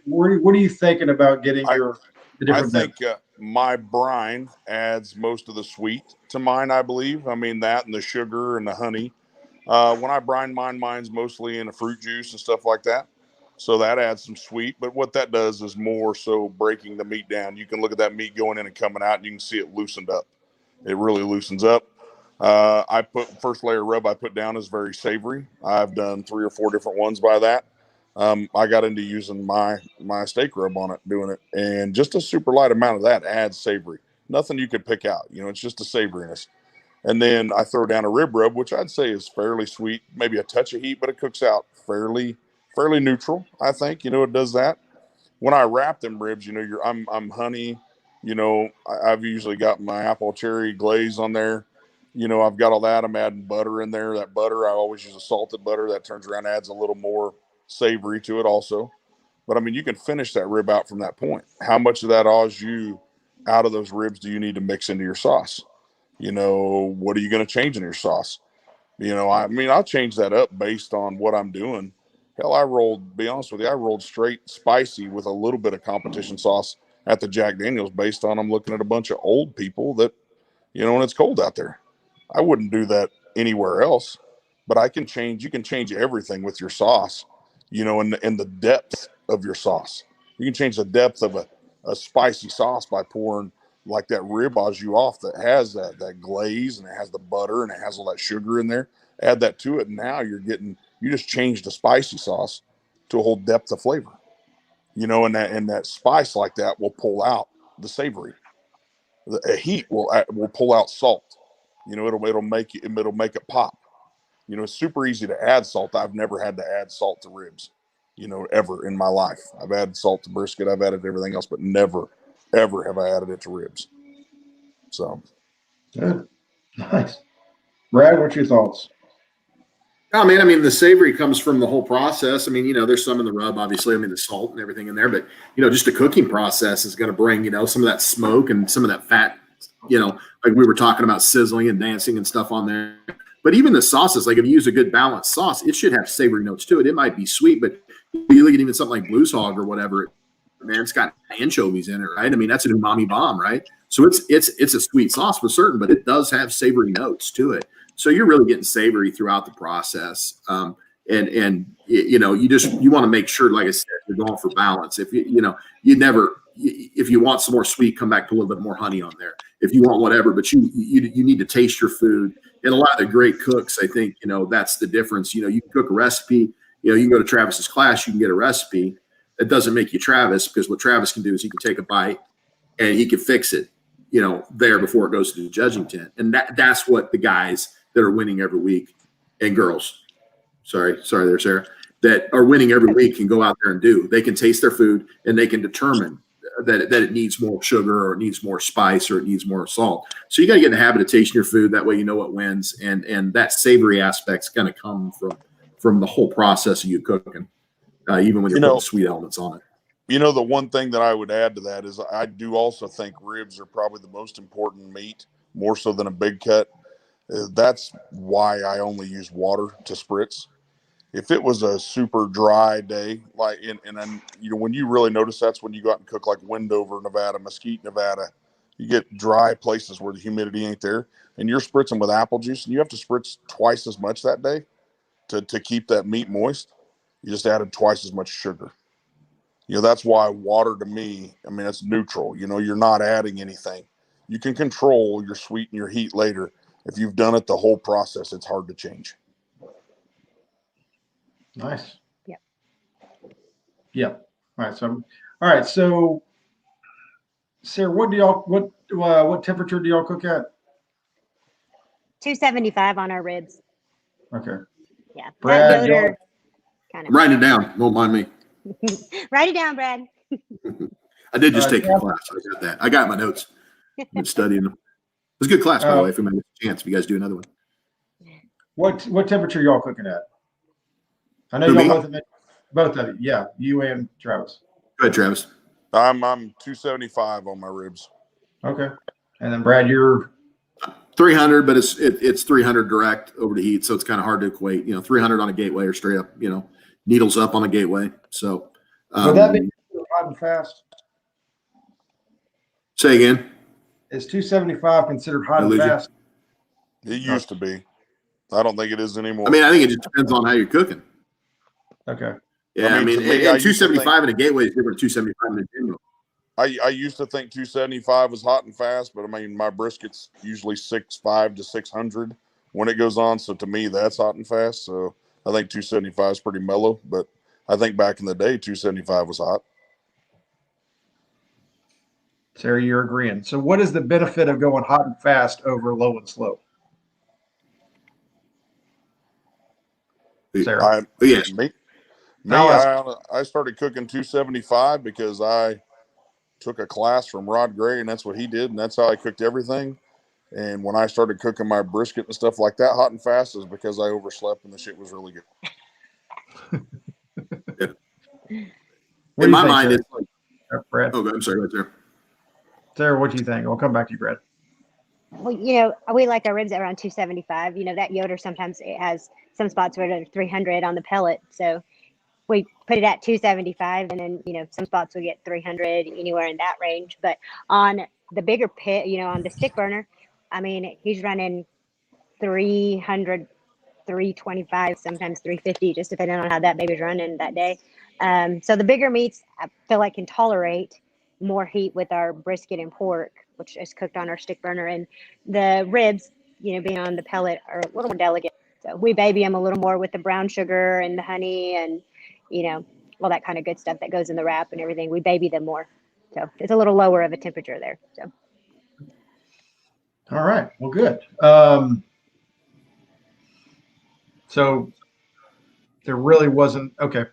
are you thinking about getting the different things? I think my brine adds most of the sweet to mine, I believe. I mean, that and the sugar and the honey. When I brine mine's mostly in a fruit juice and stuff like that. So that adds some sweet. But what that does is more so breaking the meat down. You can look at that meat going in and coming out, and you can see it loosened up. It really loosens up. I put first layer rub I put down is very savory. I've done 3 or 4 different ones by that. I got into using my steak rub on it, doing it, and just a super light amount of that adds savory. Nothing you could pick out. It's just a savoriness. And then I throw down a rib rub, which I'd say is fairly sweet, maybe a touch of heat, but it cooks out fairly neutral. I think it does that. when I wrap them ribs, you know, I'm honey, you know, I've usually got my apple cherry glaze on there. You know, I've got all that. I'm adding butter in there. That butter, I always use a salted butter. That turns around, adds a little more savory to it also. But I mean, you can finish that rib out from that point. How much of that au jus out of those ribs do you need to mix into your sauce? You know, what are you going to change in your sauce? You know, I mean, I'll change that up based on what I'm doing. Hell, be honest with you, I rolled straight spicy with a little bit of competition sauce at the Jack Daniels based on I'm looking at a bunch of old people that, you know, when it's cold out there. I wouldn't do that anywhere else, but you can change everything with your sauce, you know, in the depth of your sauce. You can change the depth of a spicy sauce by pouring like that rib au jus off that has that glaze and it has the butter and it has all that sugar in there. Add that to it, and now you just changed the spicy sauce to a whole depth of flavor. You know, and that spice like that will pull out the savory. The heat will pull out salt. You know, it'll make it pop. You know, it's super easy to add salt. I've never had to add salt to ribs, you know, ever in my life. I've added salt to brisket. I've added everything else, but never, ever have I added it to ribs. So, Good. Nice. Brad, what's your thoughts? Oh man, I mean the savory comes from the whole process. I mean, you know, there's some in the rub, obviously. I mean, the salt and everything in there, but you know, just the cooking process is going to bring, you know, some of that smoke and some of that fat. You know, like we were talking about sizzling and dancing and stuff on there. But even the sauces, like if you use a good balanced sauce, it should have savory notes to it. It might be sweet, but you look at even something like Blues Hog or whatever, man, it's got anchovies in it, right? I mean, that's an umami bomb, right? So it's a sweet sauce for certain, but it does have savory notes to it. So you're really getting savory throughout the process. And you know, you want to make sure, like I said, you're going for balance. If if you want some more sweet, come back to a little bit more honey on there. If you want whatever, but you need to taste your food. And a lot of the great cooks, I think, you know, that's the difference. You know, you can cook a recipe, you know, you can go to Travis's class, you can get a recipe. That doesn't make you Travis, because what Travis can do is he can take a bite and he can fix it, you know, there before it goes to the judging tent. And that's what the guys that are winning every week, and girls, sorry there, Sarah, that are winning every week can go out there and do. They can taste their food and they can determine that it needs more sugar or it needs more spice or it needs more salt. So you got to get in the habit of tasting your food. That way you know what wins. And that savory aspect's going to come from the whole process of you cooking, even when you're putting sweet elements on it. You know, the one thing that I would add to that is I do also think ribs are probably the most important meat, more so than a big cut. That's why I only use water to spritz. If it was a super dry day, like and you know, when you really notice, that's when you go out and cook like Wendover, Nevada, Mesquite, Nevada. You get dry places where the humidity ain't there, and you're spritzing with apple juice, and you have to spritz twice as much that day to keep that meat moist. You just added twice as much sugar. You know, that's why water to me, I mean, it's neutral. You know, you're not adding anything. You can control your sweet and your heat later. If you've done it the whole process, it's hard to change. Nice. Yep. Yep. All right. So, Sarah, what temperature do y'all cook at? 275 on our ribs. Okay. Yeah. Brad, Yoder, kind I'm writing it down. Won't mind me. Write it down, Brad. I did just take a class. I got that. I got my notes. I've been studying them. It was a good class, by the way, if we might get a chance. If you guys do another one. What temperature y'all cooking at? I know Who, y'all me? both of you. Yeah, you and Travis. Go ahead, Travis. I'm 275 on my ribs. Okay. And then Brad, you're 300, but it's 300 direct over the heat, so it's kind of hard to equate. You know, 300 on a gateway or straight up, you know, needles up on a gateway. So would that be hot and fast? Say again. Is 275 considered hot and fast? It used to be. I don't think it is anymore. I mean, I think it just depends on how you're cooking. Okay. Yeah, I mean, to me, I used to 275 in a gateway is different than 275 in a genuine. I used to think 275 was hot and fast, but I mean, my brisket's usually 6.5 to 600 when it goes on. So to me, that's hot and fast. So I think 275 is pretty mellow, but I think back in the day, 275 was hot. Sarah, you're agreeing. So what is the benefit of going hot and fast over low and slow? Sarah. Yes. Me, I started cooking 275 because I took a class from Rod Gray, and that's what he did, and that's how I cooked everything. And when I started cooking my brisket and stuff like that hot and fast is because I overslept and the shit was really good. In my mind, it's like, Brad. Oh, I'm sorry, right there. Sarah, what do you think? I'll come back to you, Brad. Well, we like our ribs at around 275. That Yoder sometimes it has some spots where they're 300 on the pellet. So we put it at 275, and then, some spots we get 300, anywhere in that range. But on the bigger pit, on the stick burner, I mean, he's running 300, 325, sometimes 350, just depending on how that baby's running that day. So the bigger meats, I feel like, can tolerate more heat with our brisket and pork, which is cooked on our stick burner. And the ribs, being on the pellet, are a little more delicate. So we baby them a little more with the brown sugar and the honey and, all that kind of good stuff that goes in the wrap and everything. We baby them more. So it's a little lower of a temperature there. So. All right. Well, good. So there really wasn't. Okay.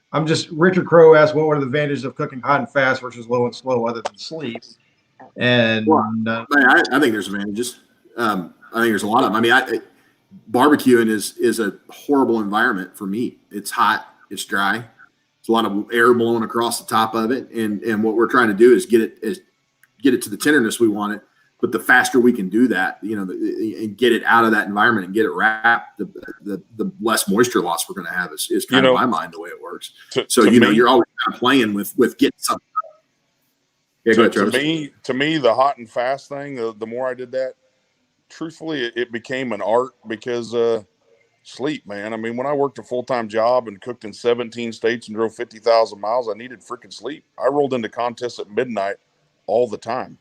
Richard Crow asked, what were the advantages of cooking hot and fast versus low and slow other than sleep? And I think there's advantages. I think there's a lot of them. I mean, barbecuing is a horrible environment for meat. It's hot. It's dry. There's a lot of air blowing across the top of it. And what we're trying to do is get it to the tenderness we want it. But the faster we can do that, and get it out of that environment and get it wrapped, the less moisture loss we're going to have is kind of my mind the way it works. You're always kind of playing with getting something. Yeah, go ahead, Travis. To me, the hot and fast thing, the more I did that, truthfully, it became an art because sleep, man. I mean, when I worked a full-time job and cooked in 17 states and drove 50,000 miles, I needed freaking sleep. I rolled into contests at midnight all the time.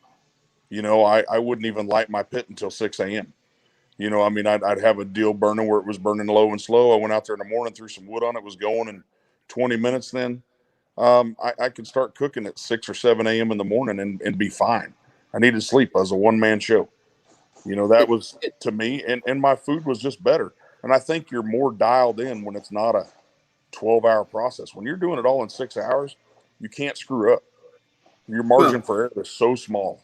I wouldn't even light my pit until 6 a.m. I'd have a deal burning where it was burning low and slow. I went out there in the morning, threw some wood on it, was going in 20 minutes then. I could start cooking at 6 or 7 a.m. in the morning and be fine. I needed sleep. I was a one-man show. That was to me, and my food was just better. And I think you're more dialed in when it's not a 12-hour process. When you're doing it all in 6 hours, you can't screw up. Your margin for error is so small.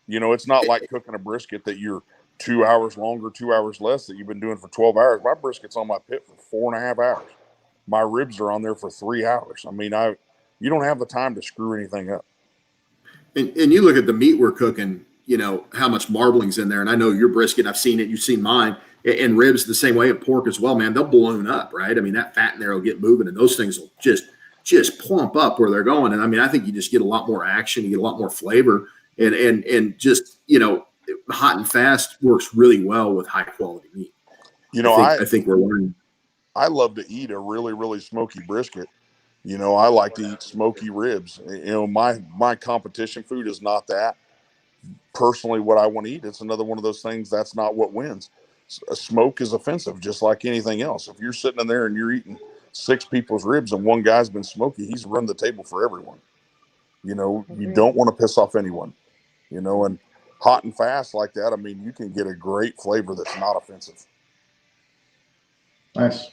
It's not like cooking a brisket that you're 2 hours longer, 2 hours less that you've been doing for 12 hours. My brisket's on my pit for 4.5 hours. My ribs are on there for 3 hours. I mean, you don't have the time to screw anything up. And you look at the meat we're cooking, how much marbling's in there. And I know your brisket, I've seen it, you've seen mine, and ribs the same way, and pork as well, man. They'll balloon up, right? I mean, that fat in there will get moving, and those things will just plump up where they're going. And I mean, I think you just get a lot more action, you get a lot more flavor, and just, hot and fast works really well with high quality meat. I think we're learning. I love to eat a really, really smoky brisket. I like to eat smoky ribs. My competition food is not that. Personally, what I want to eat, it's another one of those things that's not what wins. Smoke is offensive, just like anything else. If you're sitting in there and you're eating 6 people's ribs and one guy's been smoky, he's run the table for everyone. You don't want to piss off anyone. And hot and fast like that, I mean, you can get a great flavor that's not offensive. Nice.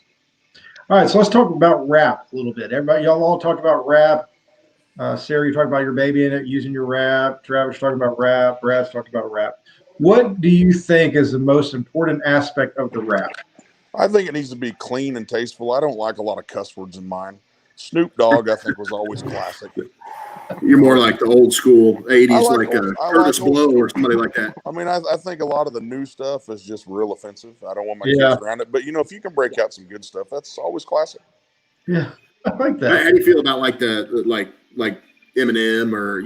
All right, so let's talk about wrap a little bit. Everybody, y'all all talked about wrap. Sarah, you talked about your baby in it, using your wrap. Travis talked about wrap. Brad's talked about wrap. What do you think is the most important aspect of the wrap? I think it needs to be clean and tasteful. I don't like a lot of cuss words in mine. Snoop Dogg, I think, was always classic. You're more like the old school 80s, like Curtis Blow or somebody like that. I mean, I think a lot of the new stuff is just real offensive. I don't want my kids around it. But, if you can break out some good stuff, that's always classic. Yeah, I like that. How do you feel about like like Eminem or,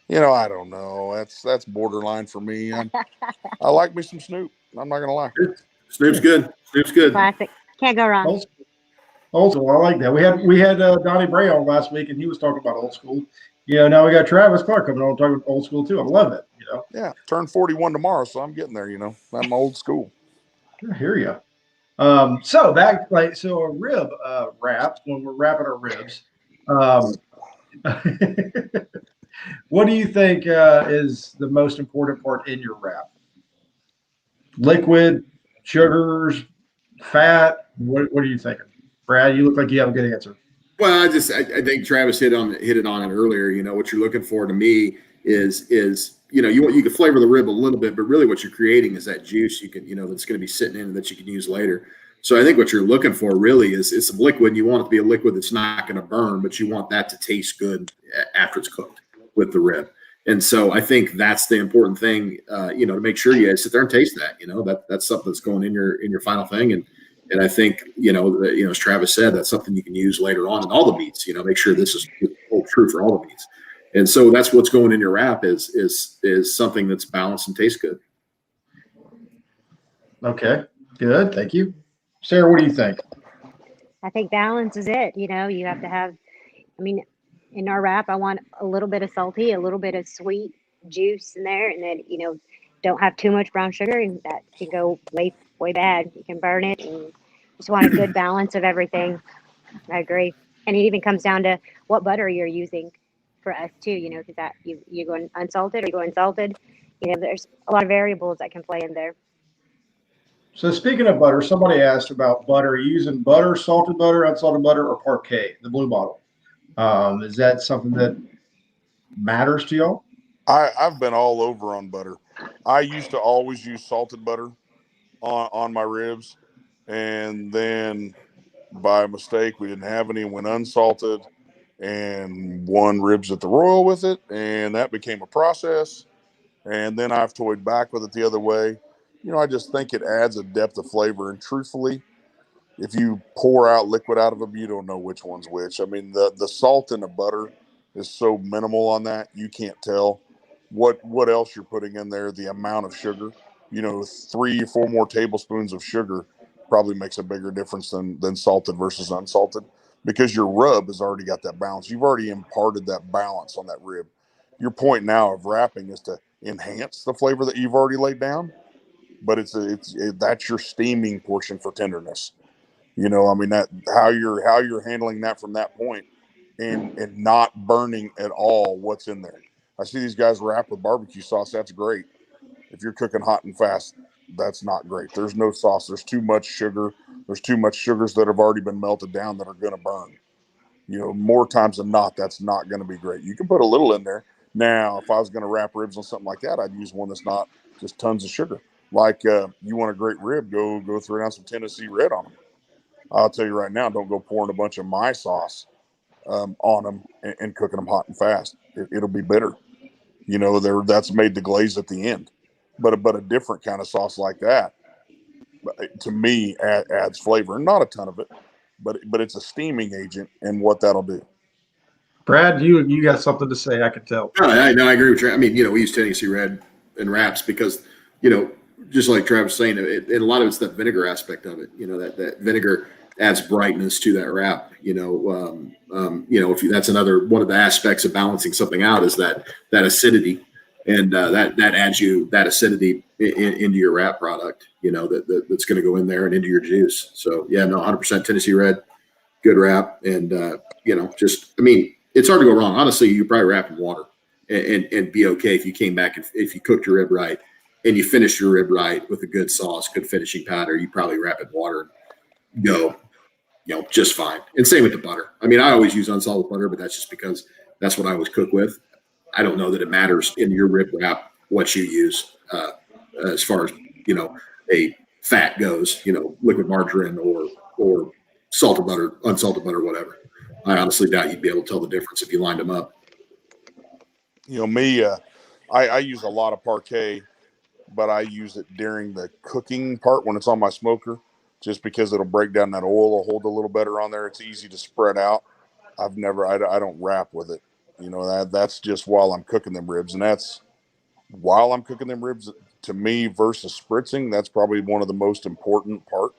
I don't know. That's borderline for me. I like me some Snoop. I'm not going to lie. Snoop's good. Snoop's good. Classic. Can't go wrong. Old school. I like that. We had Donnie Bray on last week, and he was talking about old school. Now we got Travis Clark coming on talking about old school too. I love it. Yeah, turn 41 tomorrow, so I'm getting there. I'm old school. I hear you. So a rib wrap, when we're wrapping our ribs. What do you think is the most important part in your wrap? Liquid, sugars, fat. What are you thinking? Brad, you look like you have a good answer. Well, I think Travis hit it on it earlier. You know, what you're looking for to me is you can flavor the rib a little bit, but really what you're creating is that juice you can that's going to be sitting in and that you can use later. So I think what you're looking for really is some liquid. And you want it to be a liquid that's not going to burn, but you want that to taste good after it's cooked with the rib. And so I think that's the important thing, to make sure you sit there and taste that. That's something that's going in your final thing. And I think, as Travis said, that's something you can use later on in all the meats. Make sure this is true for all the meats. And so that's what's going in your wrap is something that's balanced and tastes good. Okay, good. Thank you. Sarah, what do you think? I think balance is it. You have to have, in our wrap, I want a little bit of salty, a little bit of sweet juice in there, and then, don't have too much brown sugar, and that can go way, way bad. You can burn it, and just want a good balance of everything. I agree. And it even comes down to what butter you're using for us too, because that you going unsalted or you going salted, there's a lot of variables that can play in there. So speaking of butter, somebody asked about butter. Are you using butter, salted butter, unsalted butter, or parquet, the blue bottle? Is that something that matters to y'all? I've been all over on butter. I used to always use salted butter on my ribs, and then by mistake we didn't have any and went unsalted and won ribs at the Royal with it, and that became a process. And then I've toyed back with it the other way. I just think it adds a depth of flavor, and truthfully, if you pour out liquid out of them, you don't know which one's which. I mean, the salt in the butter is so minimal on that, you can't tell what else you're putting in there. The amount of sugar, 3 or 4 more tablespoons of sugar probably makes a bigger difference than salted versus unsalted, because your rub has already got that balance. You've already imparted that balance on that rib. Your point now of wrapping is to enhance the flavor that you've already laid down, but that's your steaming portion for tenderness. That how you're handling that from that point, and not burning at all what's in there. I see these guys wrap with barbecue sauce. That's great. If you're cooking hot and fast, that's not great. There's no sauce. There's too much sugar. There's too much sugars that have already been melted down that are going to burn. More times than not, that's not going to be great. You can put a little in there. Now, if I was going to wrap ribs on something like that, I'd use one that's not just tons of sugar. Like you want a great rib, go throw down some Tennessee Red on them. I'll tell you right now, don't go pouring a bunch of my sauce on them and cooking them hot and fast. It'll be bitter. That's made to glaze at the end. But a different kind of sauce like that, to me, adds flavor. Not a ton of it, but it's a steaming agent, and what that'll do. Brad, you got something to say, I can tell. No, I agree with you. I mean, we use Tennessee Red in wraps because, just like Travis was saying, and a lot of it's the vinegar aspect of it. That vinegar adds brightness to that wrap. That's another one of the aspects of balancing something out is that acidity, and that adds you that acidity into your wrap product. That's going to go in there and into your juice. So 100% Tennessee Red, good wrap, and it's hard to go wrong. Honestly, you probably wrap in water and be okay if you came back and if you cooked your rib right and you finished your rib right with a good sauce, good finishing powder. You probably wrap in water and go, just fine. And same with the butter. I mean, I always use unsalted butter, but that's just because that's what I always cook with. I don't know that it matters in your rib wrap what you use as far as a fat goes. Liquid margarine or salted butter, unsalted butter, whatever. I honestly doubt you'd be able to tell the difference if you lined them up. Me, I use a lot of parquet, but I use it during the cooking part when it's on my smoker, just because it'll break down that oil, will hold a little better on there. It's easy to spread out. I don't wrap with it. That's just while I'm cooking them ribs, and that's while I'm cooking them ribs. To me, versus spritzing, that's probably one of the most important part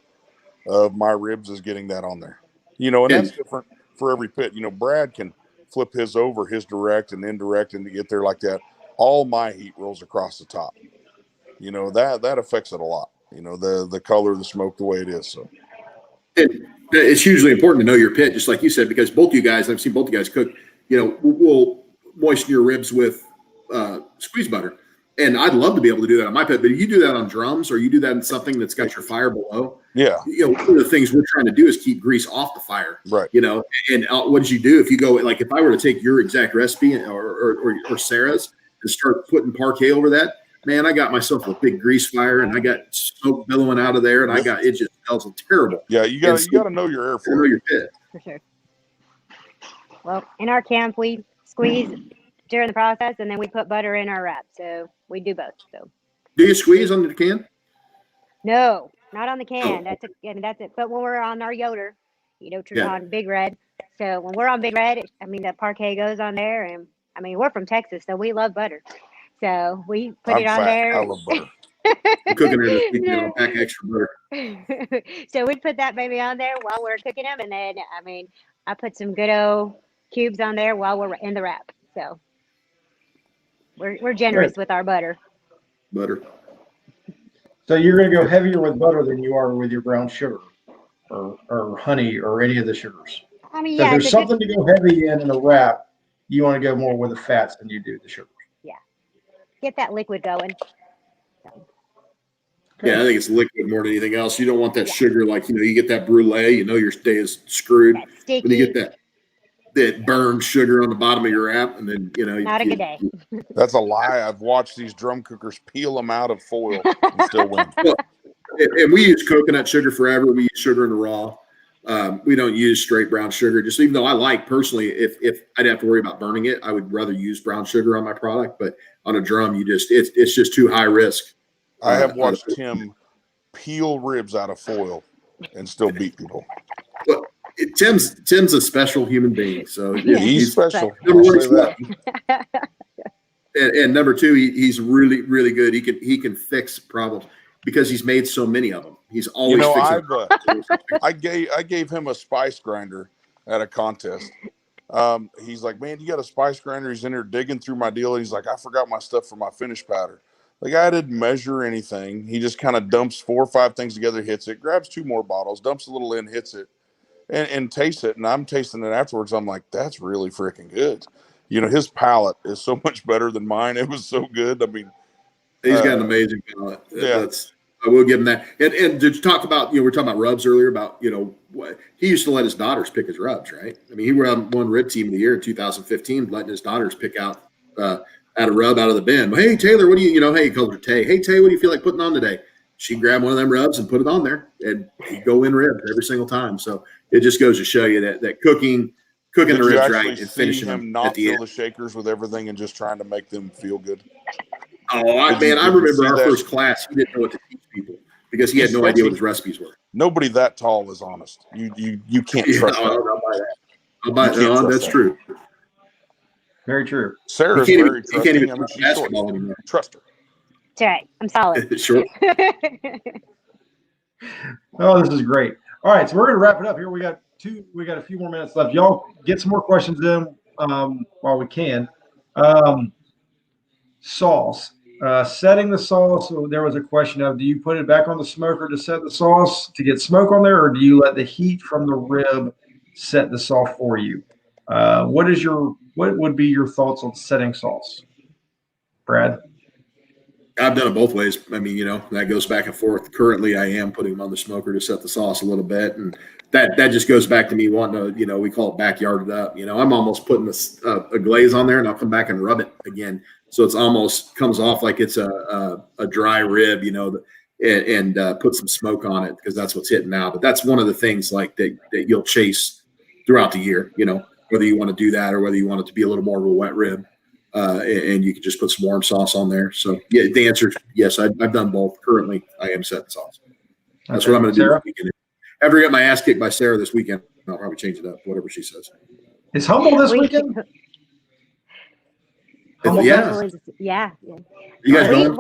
of my ribs is getting that on there. And that's different for every pit. Brad can flip his over, his direct and indirect, and to get there like that. All my heat rolls across the top. That affects it a lot. The color, the smoke, the way it is. So it's hugely important to know your pit, just like you said, because both you guys, I've seen both you guys cook. We'll moisten your ribs with squeeze butter, And I'd love to be able to do that on my pit, but if you do that on drums or you do that in something that's got your fire below, Yeah. one of the things we're trying to do is keep grease off the fire. Right. And what did you do if you go, like if I were to take your exact recipe or Sarah's and start putting parquet over that, man, I got myself a big grease fire and I got smoke billowing out of there and it just smells terrible. Yeah, you got to know your airflow. Know your pit. For sure. Well, in our camp, we squeeze during the process, and then we put butter in our wrap. So we do both. So. Do you squeeze on the can? No, not on the can. That's it. But when we're on our Yoder, on Big Red. So when we're on Big Red, the parquet goes on there, and we're from Texas, so we love butter. So we put it on there. I love butter. I'm cooking it this weekend. I'll pack extra butter. So we put that baby on there while we're cooking them, and then I put some good old cubes on there while we're in the wrap. So we're generous with our butter. So you're going to go heavier with butter than you are with your brown sugar or honey or any of the sugars. So if there's something to go heavy in a wrap, you want to go more with the fats than you do the sugars. Yeah. Get that liquid going. Yeah, I think it's liquid more than anything else. You don't want that sugar, like, you get that brulee, your day is screwed. When you get that burned sugar on the bottom of your wrap, and then, not a good day. That's a lie. I've watched these drum cookers peel them out of foil and still win. Well, and we use coconut sugar forever. We use sugar in the raw. We don't use straight brown sugar. Just even though I like personally, if I'd have to worry about burning it, I would rather use brown sugar on my product. But on a drum, it's just too high risk. I have watched Tim peel ribs out of foil and still beat people. Well, Tim's a special human being. So he's special. And number two, he's really, really good. He can fix problems because he's made so many of them. He's always fixing I gave him a spice grinder at a contest. He's like, man, you got a spice grinder? He's in there digging through my deal. And he's like, I forgot my stuff for my finish powder. Like, I didn't measure anything. He just kind of dumps 4 or 5 things together, hits it, grabs 2 more bottles, dumps a little in, hits it, and tastes it. And I'm tasting it afterwards. I'm like, that's really freaking good. His palate is so much better than mine. It was so good. He's got an amazing palate. Yeah. I will give him that. And to talk about, we were talking about rubs earlier about, he used to let his daughters pick his rubs, right? He won rib team of the year in 2015, letting his daughters pick out a rub out of the bin. Hey, Taylor, what do you, he called her Tay. Hey, Tay, what do you feel like putting on today? She'd grab one of them rubs and put it on there, and he'd go in ribs every single time. So it just goes to show you that cooking the ribs right and finishing them not at the end. fill the shakers with everything and just trying to make them feel good. Oh, I remember our first class. He didn't know what to teach people because he had no idea what his recipes were. Nobody that tall is honest. You can't trust that. I'll buy that. That's true. Very true. Sarah's very trusting. You can't even basketball anymore. Trust her. That's right. I'm solid. Sure. Oh, this is great. All right, so we're going to wrap it up here. We got a few more minutes left. Y'all get some more questions in while we can. Sauce. Setting the sauce. So there was a question of, do you put it back on the smoker to set the sauce to get smoke on there, or do you let the heat from the rib set the sauce for you? What would be your thoughts on setting sauce, Brad? I've done it both ways. That goes back and forth. Currently, I am putting them on the smoker to set the sauce a little bit, and that just goes back to me wanting to, we call it backyarded up. I'm almost putting a glaze on there, and I'll come back and rub it again, so it's almost comes off like it's a dry rib, and put some smoke on it because that's what's hitting now. But that's one of the things like that you'll chase throughout the year. Whether you want to do that or whether you want it to be a little more of a wet rib. And you can just put some warm sauce on there. So yeah, the answer is yes. I've done both. Currently, I am setting sauce. That's what I'm going to do this weekend. After I get my ass kicked by Sarah this weekend, I'll probably change it up, whatever she says. Is Humble this weekend? Yeah. You guys going?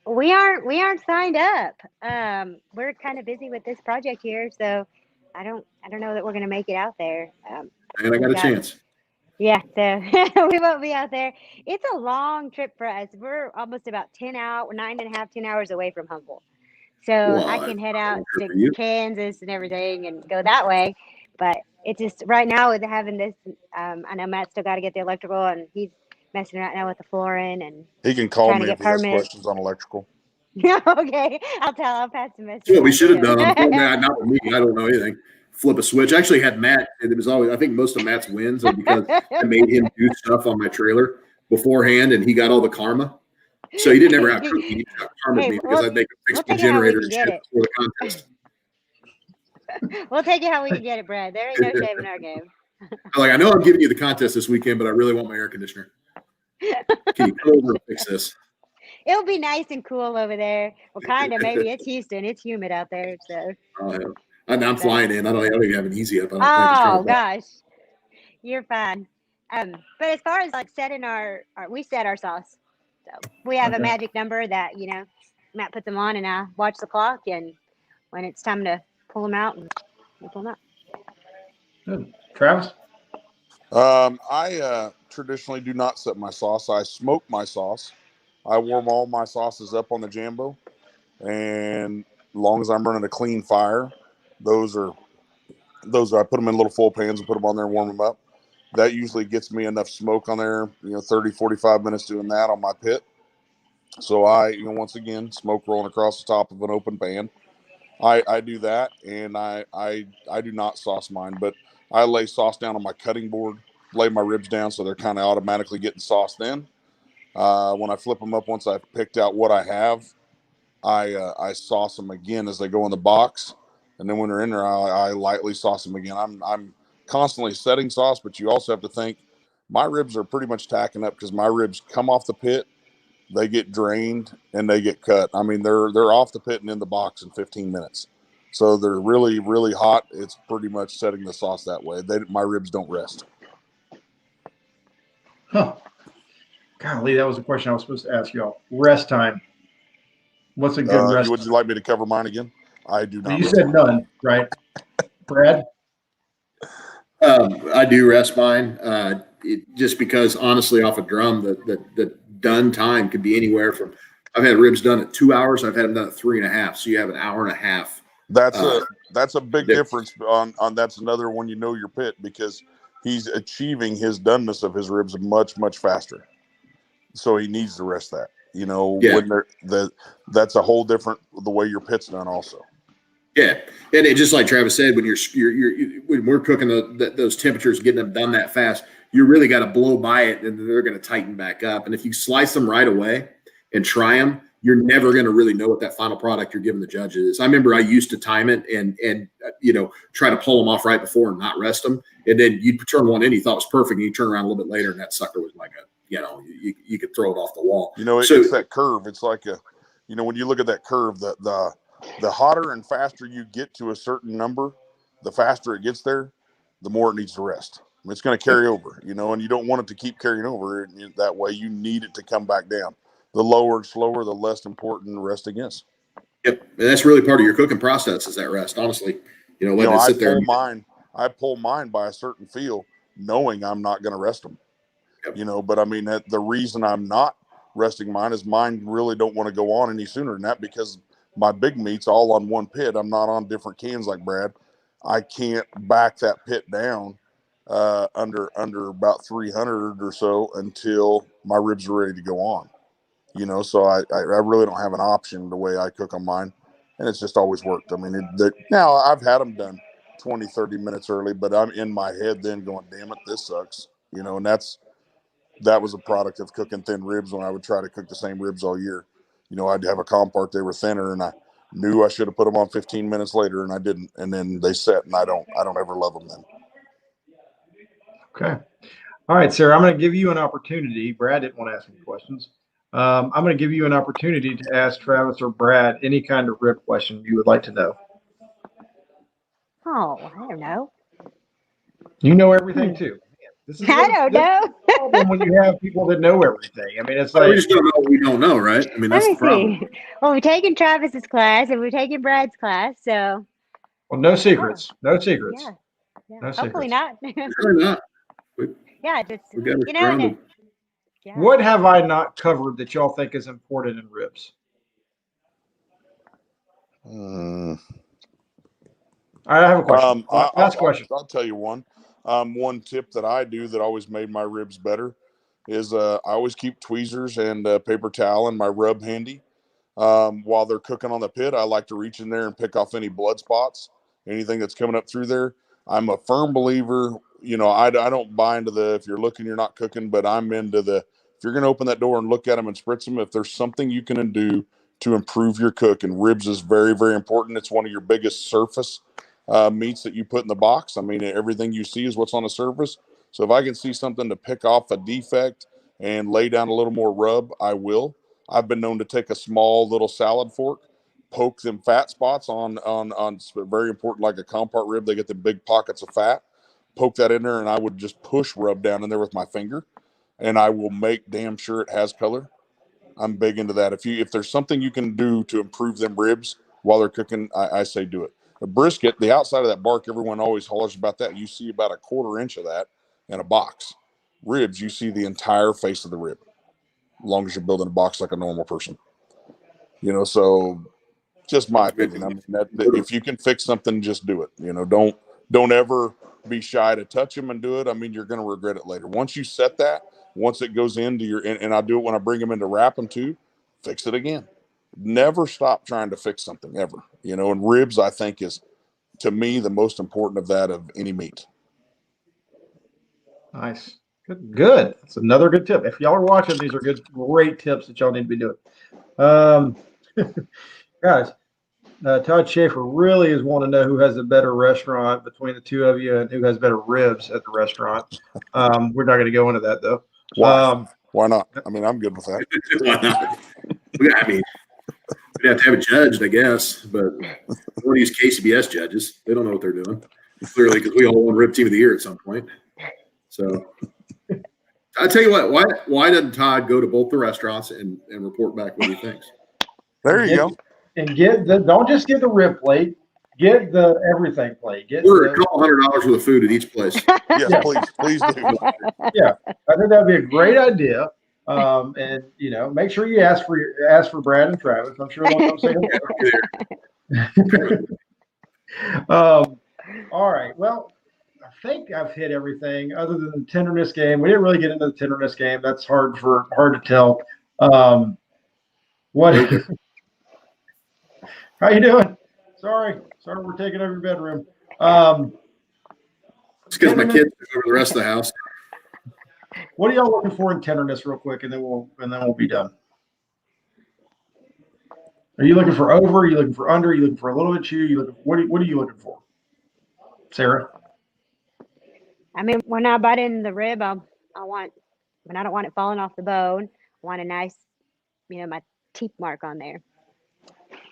We aren't signed up. We're kind of busy with this project here, so I don't know that we're going to make it out there. And I got a chance. Yeah, so we won't be out there. It's a long trip for us. We're almost about 10 hours away from Humboldt. So I can head out to Kansas and everything and go that way. But it's just right now with having this, I know Matt's still got to get the electrical, and he's messing around now with the flooring and He can call trying to me if get he has permits. questions on electrical. Okay, I'll pass the message. That's what we on should have to done. him. Not with me. I don't know anything. Flip a switch. I actually had Matt, and it was always, I think most of Matt's wins are because I made him do stuff on my trailer beforehand, and he got all the karma. So he didn't ever have cookie. He just got karma Hey, me because I'd make him fix we'll my take it how we generator can and get shit it. before the contest. We'll take it how we can get it, Brad. There ain't no shame in our game. Like, I know I'm giving you the contest this weekend, but I really want my air conditioner. Can you come over and fix this? It'll be nice and cool over there. Well, kind of. Maybe it's Houston. It's humid out there. So. I'm flying in. I don't even have an easy up. I don't think it's Oh trouble. gosh, you're fine. But as far as like setting we set our sauce. So we have a magic number that Matt puts them on, and I watch the clock, and when it's time to pull them out, and we pull them out. Good. Travis? I traditionally do not set my sauce. I smoke my sauce. I warm all my sauces up on the Jambo, and as long as I'm running a clean fire, those are I put them in little full pans and put them on there and warm them up. That usually gets me enough smoke on there, 30, 45 minutes doing that on my pit. So I, once again, smoke rolling across the top of an open pan. I do that, and I do not sauce mine, but I lay sauce down on my cutting board, lay my ribs down so they're kind of automatically getting sauced in. When I flip them up, once I've picked out what I have, I sauce them again as they go in the box, and then when they're in there, I lightly sauce them again. I'm constantly setting sauce, but you also have to think my ribs are pretty much tacking up because my ribs come off the pit, they get drained, and they get cut. I mean, they're off the pit and in the box in 15 minutes. So they're really, really hot. It's pretty much setting the sauce that way. My ribs don't rest. Huh. Golly, that was a question I was supposed to ask y'all. Rest time. What's a good rest Would time? you like me to cover mine again? I do not. You said none, right? Brad? I do rest mine, just because honestly, off a drum, the done time could be anywhere from. I've had ribs done at 2 hours. I've had them done at 3.5. So you have an hour and a half. That's a big difference on that's another one your pit because he's achieving his doneness of his ribs much, much faster. So he needs to rest that. When that's a whole different the way your pit's done also. Yeah, and it just like Travis said, when when we're cooking those temperatures, getting them done that fast, you really got to blow by it, and they're going to tighten back up. And if you slice them right away and try them, you're never going to really know what that final product you're giving the judges is. I remember I used to time it and try to pull them off right before and not rest them, and then you'd turn one in, you thought it was perfect, and you turn around a little bit later, and that sucker was like you could throw it off the wall. It's that curve. It's like when you look at that curve, the hotter and faster you get to a certain number, the faster it gets there, the more it needs to rest. It's going to carry over, and you don't want it to keep carrying over. That way, you need it to come back down. The lower and slower, the less important resting is. Yep, and that's really part of your cooking process is that rest. Honestly, let it sit there. I pull mine by a certain feel, knowing I'm not going to rest them. Yep. But I mean, the reason I'm not resting mine is mine really don't want to go on any sooner than that because my big meat's all on one pit. I'm not on different cans like Brad. I can't back that pit down under about 300 or so until my ribs are ready to go on. So I really don't have an option the way I cook on mine, and it's just always worked. I mean, now I've had them done 20, 30 minutes early, but I'm in my head then going, damn it, this sucks. And that was a product of cooking thin ribs when I would try to cook the same ribs all year. I'd have a compart, they were thinner, and I knew I should have put them on 15 minutes later, and I didn't. And then they set, and I don't ever love them then. Okay. All right, Sarah, I'm going to give you an opportunity. Brad didn't want to ask any questions. I'm going to give you an opportunity to ask Travis or Brad any kind of rib question you would like to know. Oh, I don't know. You know everything too. I don't know. Problem when you have people that know everything. I mean, it's like we just don't know what we don't know, right? I mean, that's the problem. See. Well, we're taking Travis's class and we're taking Brad's class, so. Well, no secrets. No secrets. Yeah. No Hopefully secrets. not. Sure not. Just Yeah. What have I not covered that y'all think is important in ribs? I have a question. Last question. I'll tell you one. One tip that I do that always made my ribs better is I always keep tweezers and paper towel and my rub handy. While they're cooking on the pit, I like to reach in there and pick off any blood spots, anything that's coming up through there. I'm a firm believer, I don't buy into the, if you're looking, you're not cooking, but I'm into the, if you're going to open that door and look at them and spritz them, if there's something you can do to improve your cook, and ribs is very, very important. It's one of your biggest surface meats that you put in the box. I mean, everything you see is what's on the surface. So if I can see something to pick off a defect and lay down a little more rub, I will. I've been known to take a small little salad fork, poke them fat spots on very important, like a compart rib. They get the big pockets of fat. Poke that in there, and I would just push rub down in there with my finger, and I will make damn sure it has color. I'm big into that. If there's something you can do to improve them ribs while they're cooking, I say do it. A brisket, the outside of that bark, everyone always hollers about that. You see about a 1/4 inch of that in a box. Ribs, you see the entire face of the rib, as long as you're building a box like a normal person. So just my opinion. I mean, that if you can fix something, just do it. Don't ever be shy to touch them and do it. I mean, you're going to regret it later. Once you set that, once it goes into your, and I do it when I bring them in to wrap them too, fix it again. Never stop trying to fix something ever. And ribs, I think, is, to me, the most important of that of any meat. Nice. Good. That's another good tip. If y'all are watching, these are great tips that y'all need to be doing. Guys, Todd Schaefer really is wanting to know who has a better restaurant between the two of you and who has better ribs at the restaurant. We're not going to go into that, though. Why not? I mean, I'm good with that. Why not? I mean, we'd have to have it judged, I guess, but we'll use KCBS judges. They don't know what they're doing. Clearly, because we all won Rib Team of the Year at some point. So I tell you what, why doesn't Todd go to both the restaurants and report back what he thinks? There you go. And don't just get the rib plate, get the everything plate. We're a couple $100 worth of food at each place. Yes, please do. Yeah, I think that'd be a great idea. And make sure you ask for Brad and Travis. I'm sure they'll come say hello. All right. Well, I think I've hit everything other than the tenderness game. We didn't really get into the tenderness game. That's hard to tell. What? How you doing? Sorry, we're taking over your bedroom. It's because my kids took over the rest of the house. What are y'all looking for in tenderness, real quick, and then we'll be done. Are you looking for over? Are you looking for under? Are you looking for a little bit chew? What are you looking for, Sarah? I mean, when I bite in the rib, when I don't want it falling off the bone, I want a nice, my teeth mark on there.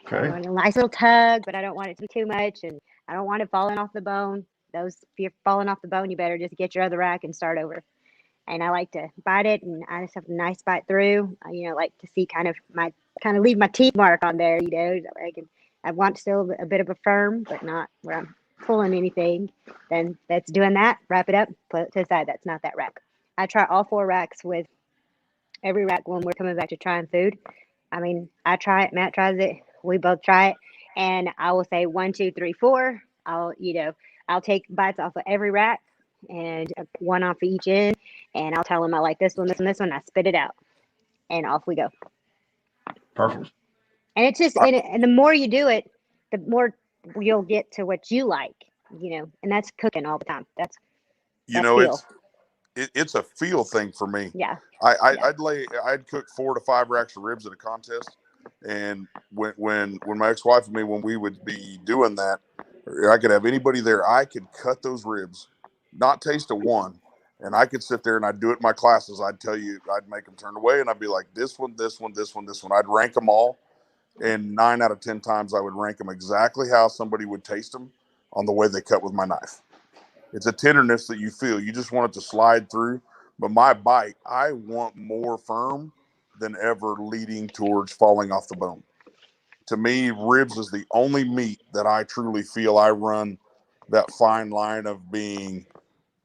Okay. I want a nice little tug, but I don't want it to be too much, and I don't want it falling off the bone. If you're falling off the bone, you better just get your other rack and start over. And I like to bite it, and I just have a nice bite through. Like to see kind of leave my teeth mark on there. I want still a bit of a firm, but not where I'm pulling anything. Then that's doing that. Wrap it up, put it to the side. That's not that rack. I try all 4 racks with every rack when we're coming back to trying food. I mean, I try it, Matt tries it, we both try it, and I will say 1, 2, 3, 4. I'll take bites off of every rack and one off of each end, and I'll tell them I like this one, this one, this one. I spit it out, and off we go. Perfect. And it's just, and the more you do it, the more you'll get to what you like, and that's cooking all the time. That's it's a feel thing for me. Yeah. I'd cook 4 to 5 racks of ribs at a contest. And when my ex-wife and me, when we would be doing that, I could have anybody there. I could cut those ribs, not taste a one. And I could sit there and I'd do it in my classes. I'd tell you, I'd make them turn away and I'd be like, this one, this one, this one, this one. I'd rank them all. And 9 out of 10 times I would rank them exactly how somebody would taste them on the way they cut with my knife. It's a tenderness that you feel. You just want it to slide through. But my bite, I want more firm than ever, leading towards falling off the bone. To me, ribs is the only meat that I truly feel I run that fine line of being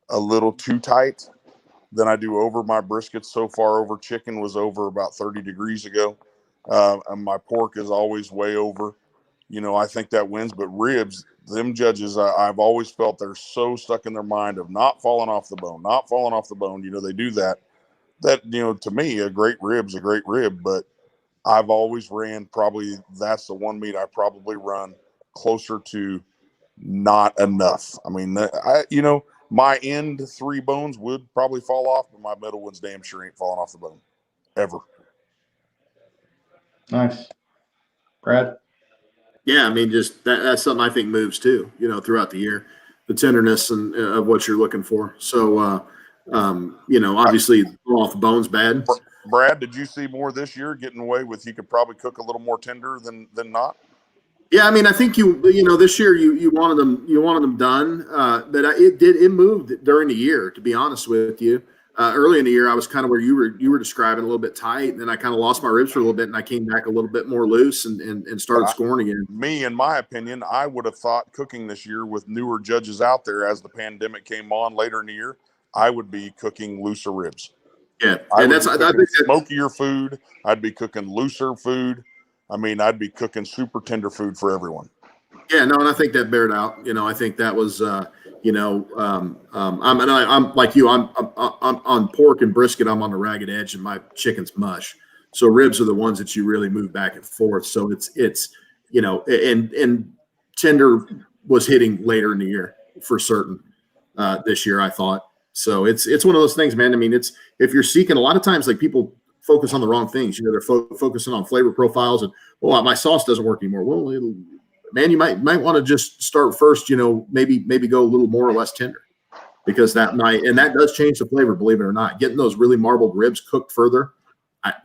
a little too tight than I do over. My brisket so far over. Chicken was over about 30 degrees ago. And my pork is always way over. I think that wins. But ribs, them judges, I've always felt they're so stuck in their mind of not falling off the bone, not falling off the bone. They do that. that, to me, a great rib's a great rib, but I've always ran probably that's the one meat I probably run closer to not enough. I mean, my end 3 bones would probably fall off, but my middle ones damn sure ain't falling off the bone ever. Nice. Brad? Yeah, I mean, just that's something I think moves too, throughout the year, the tenderness and of what you're looking for. So, obviously off the bone's bad. Brad, did you see more this year getting away with you could probably cook a little more tender than not? Yeah, I mean, I think this year you wanted them done, but it moved during the year. To be honest with you, early in the year I was kind of where you were describing, a little bit tight, and then I kind of lost my ribs for a little bit, and I came back a little bit more loose and started scoring again. Me, in my opinion, I would have thought cooking this year with newer judges out there as the pandemic came on later in the year, I would be cooking looser ribs. Yeah, I think smokier food. I'd be cooking looser food. I mean, I'd be cooking super tender food for everyone. Yeah, no, and I think that bared out. I think that was, I'm like you. I'm on pork and brisket. I'm on the ragged edge, and my chicken's mush. So ribs are the ones that you really move back and forth. So it's and tender was hitting later in the year for certain this year, I thought. So it's one of those things, man. I mean, if you're seeking, a lot of times, like, people focus on the wrong things. They're focusing on flavor profiles and, my sauce doesn't work anymore. Well, man, you might want to just start first, maybe go a little more or less tender, because that does change the flavor, believe it or not. Getting those really marbled ribs cooked further,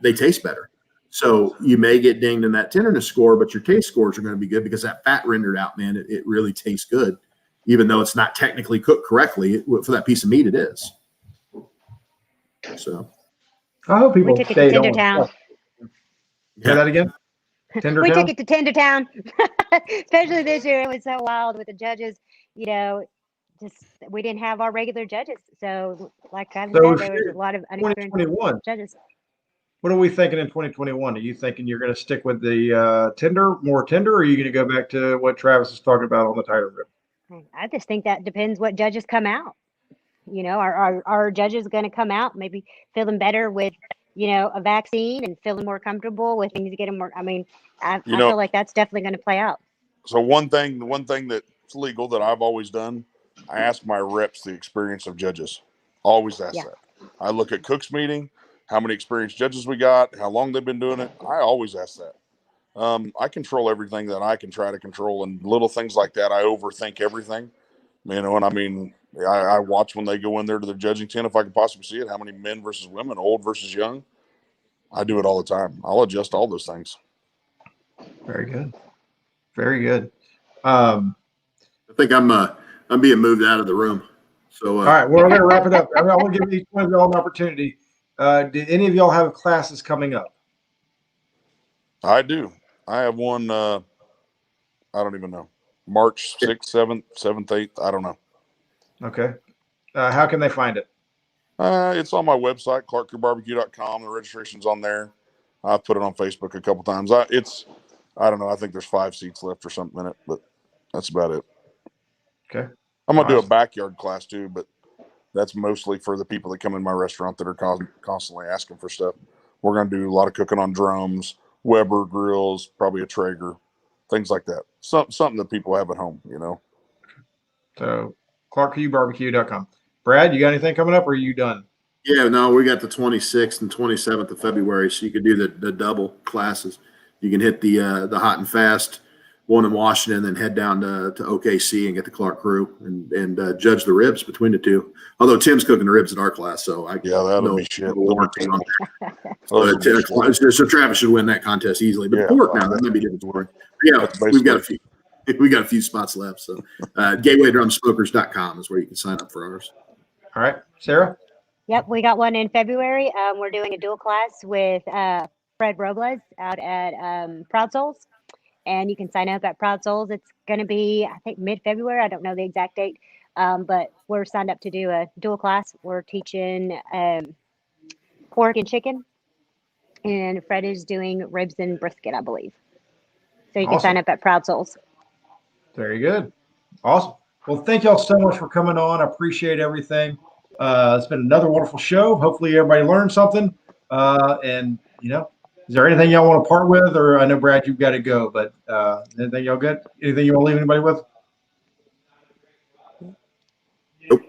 they taste better. So you may get dinged in that tenderness score, but your taste scores are going to be good because that fat rendered out, man, it really tastes good, even though it's not technically cooked correctly. For that piece of meat, it is. So I hope people we took it to stayed on. Tendertown. Say that again? We Tendertown? took it to Tendertown, especially this year. It was so wild with the judges. Just we didn't have our regular judges, so like Travis said, there was a lot of unexperienced judges. What are we thinking in 2021? Are you thinking you're going to stick with the more tender, or are you going to go back to what Travis is talking about on the tighter rib? I just think that depends what judges come out. Our judges going to come out maybe feeling better with a vaccine and feeling more comfortable with things, getting more. I mean, I feel like that's definitely going to play out. So one thing that's legal that I've always done, I ask my reps the experience of judges. Always ask that. I look at Cook's meeting, how many experienced judges we got, how long they've been doing it. I always ask that. I control everything that I can try to control, and little things like that, I overthink everything. And I mean, I watch when they go in there to the judging tent, if I can possibly see it, how many men versus women, old versus young. I do it all the time. I'll adjust all those things. Very good. Very good. I think I'm being moved out of the room. So all right, we're going to wrap it up. I'm going to give each one of y'all an opportunity. Did any of y'all have classes coming up? I do. I have one. I don't even know. March 6th, 7th, 7th, 8th. I don't know. Okay. How can they find it? It's on my website, clarkcrewbarbecue.com. The registration's on there. I've put it on Facebook a couple times. I don't know. I think there's 5 seats left or something in it, but that's about it. Okay. I'm going to do a backyard class too, but that's mostly for the people that come in my restaurant that are constantly asking for stuff. We're going to do a lot of cooking on drums, Weber grills, probably a Traeger, things like that. Something that people have at home, So clarkcrewbarbecue.com. Brad, you got anything coming up, or are you done? Yeah, no, we got the 26th and 27th of February, so you could do the double classes. You can hit the hot and fast one in Washington, then head down to OKC and get the Clark Crew and judge the ribs between the two. Although Tim's cooking the ribs in our class, so that'll be shit. So Travis should win that contest easily. But the pork now, that might be different story. Yeah, we've got a few. We got a few spots left. So gatewaydrumsmokers.com is where you can sign up for ours. All right, Sarah? Yep, we got one in February. We're doing a dual class with Fred Robles out at Proud Souls. And you can sign up at Proud Souls. It's going to be, I think, mid-February. I don't know the exact date. But we're signed up to do a dual class. We're teaching pork and chicken. And Fred is doing ribs and brisket, I believe. So you can sign up at Proud Souls. Very good. Awesome. Well, thank y'all so much for coming on. I appreciate everything. It's been another wonderful show. Hopefully everybody learned something. And is there anything y'all want to part with? Or I know Brad, you've got to go, but anything y'all good? Anything you want to leave anybody with? Nope.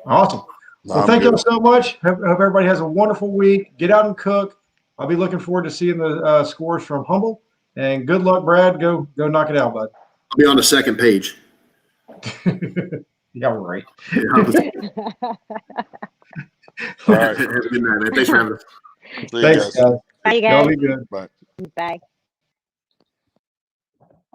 Awesome. Well, I'm thank good. y'all so much. Hope everybody has a wonderful week. Get out and cook. I'll be looking forward to seeing the scores from Humble. And good luck, Brad. Go knock it out, bud. I'll be on the second page. Yeah, right. Yeah, All right. have a good night, man. Thanks for having us. See you Thanks, guys. guys. Bye, you Y'all guys. be good. Bye. Bye.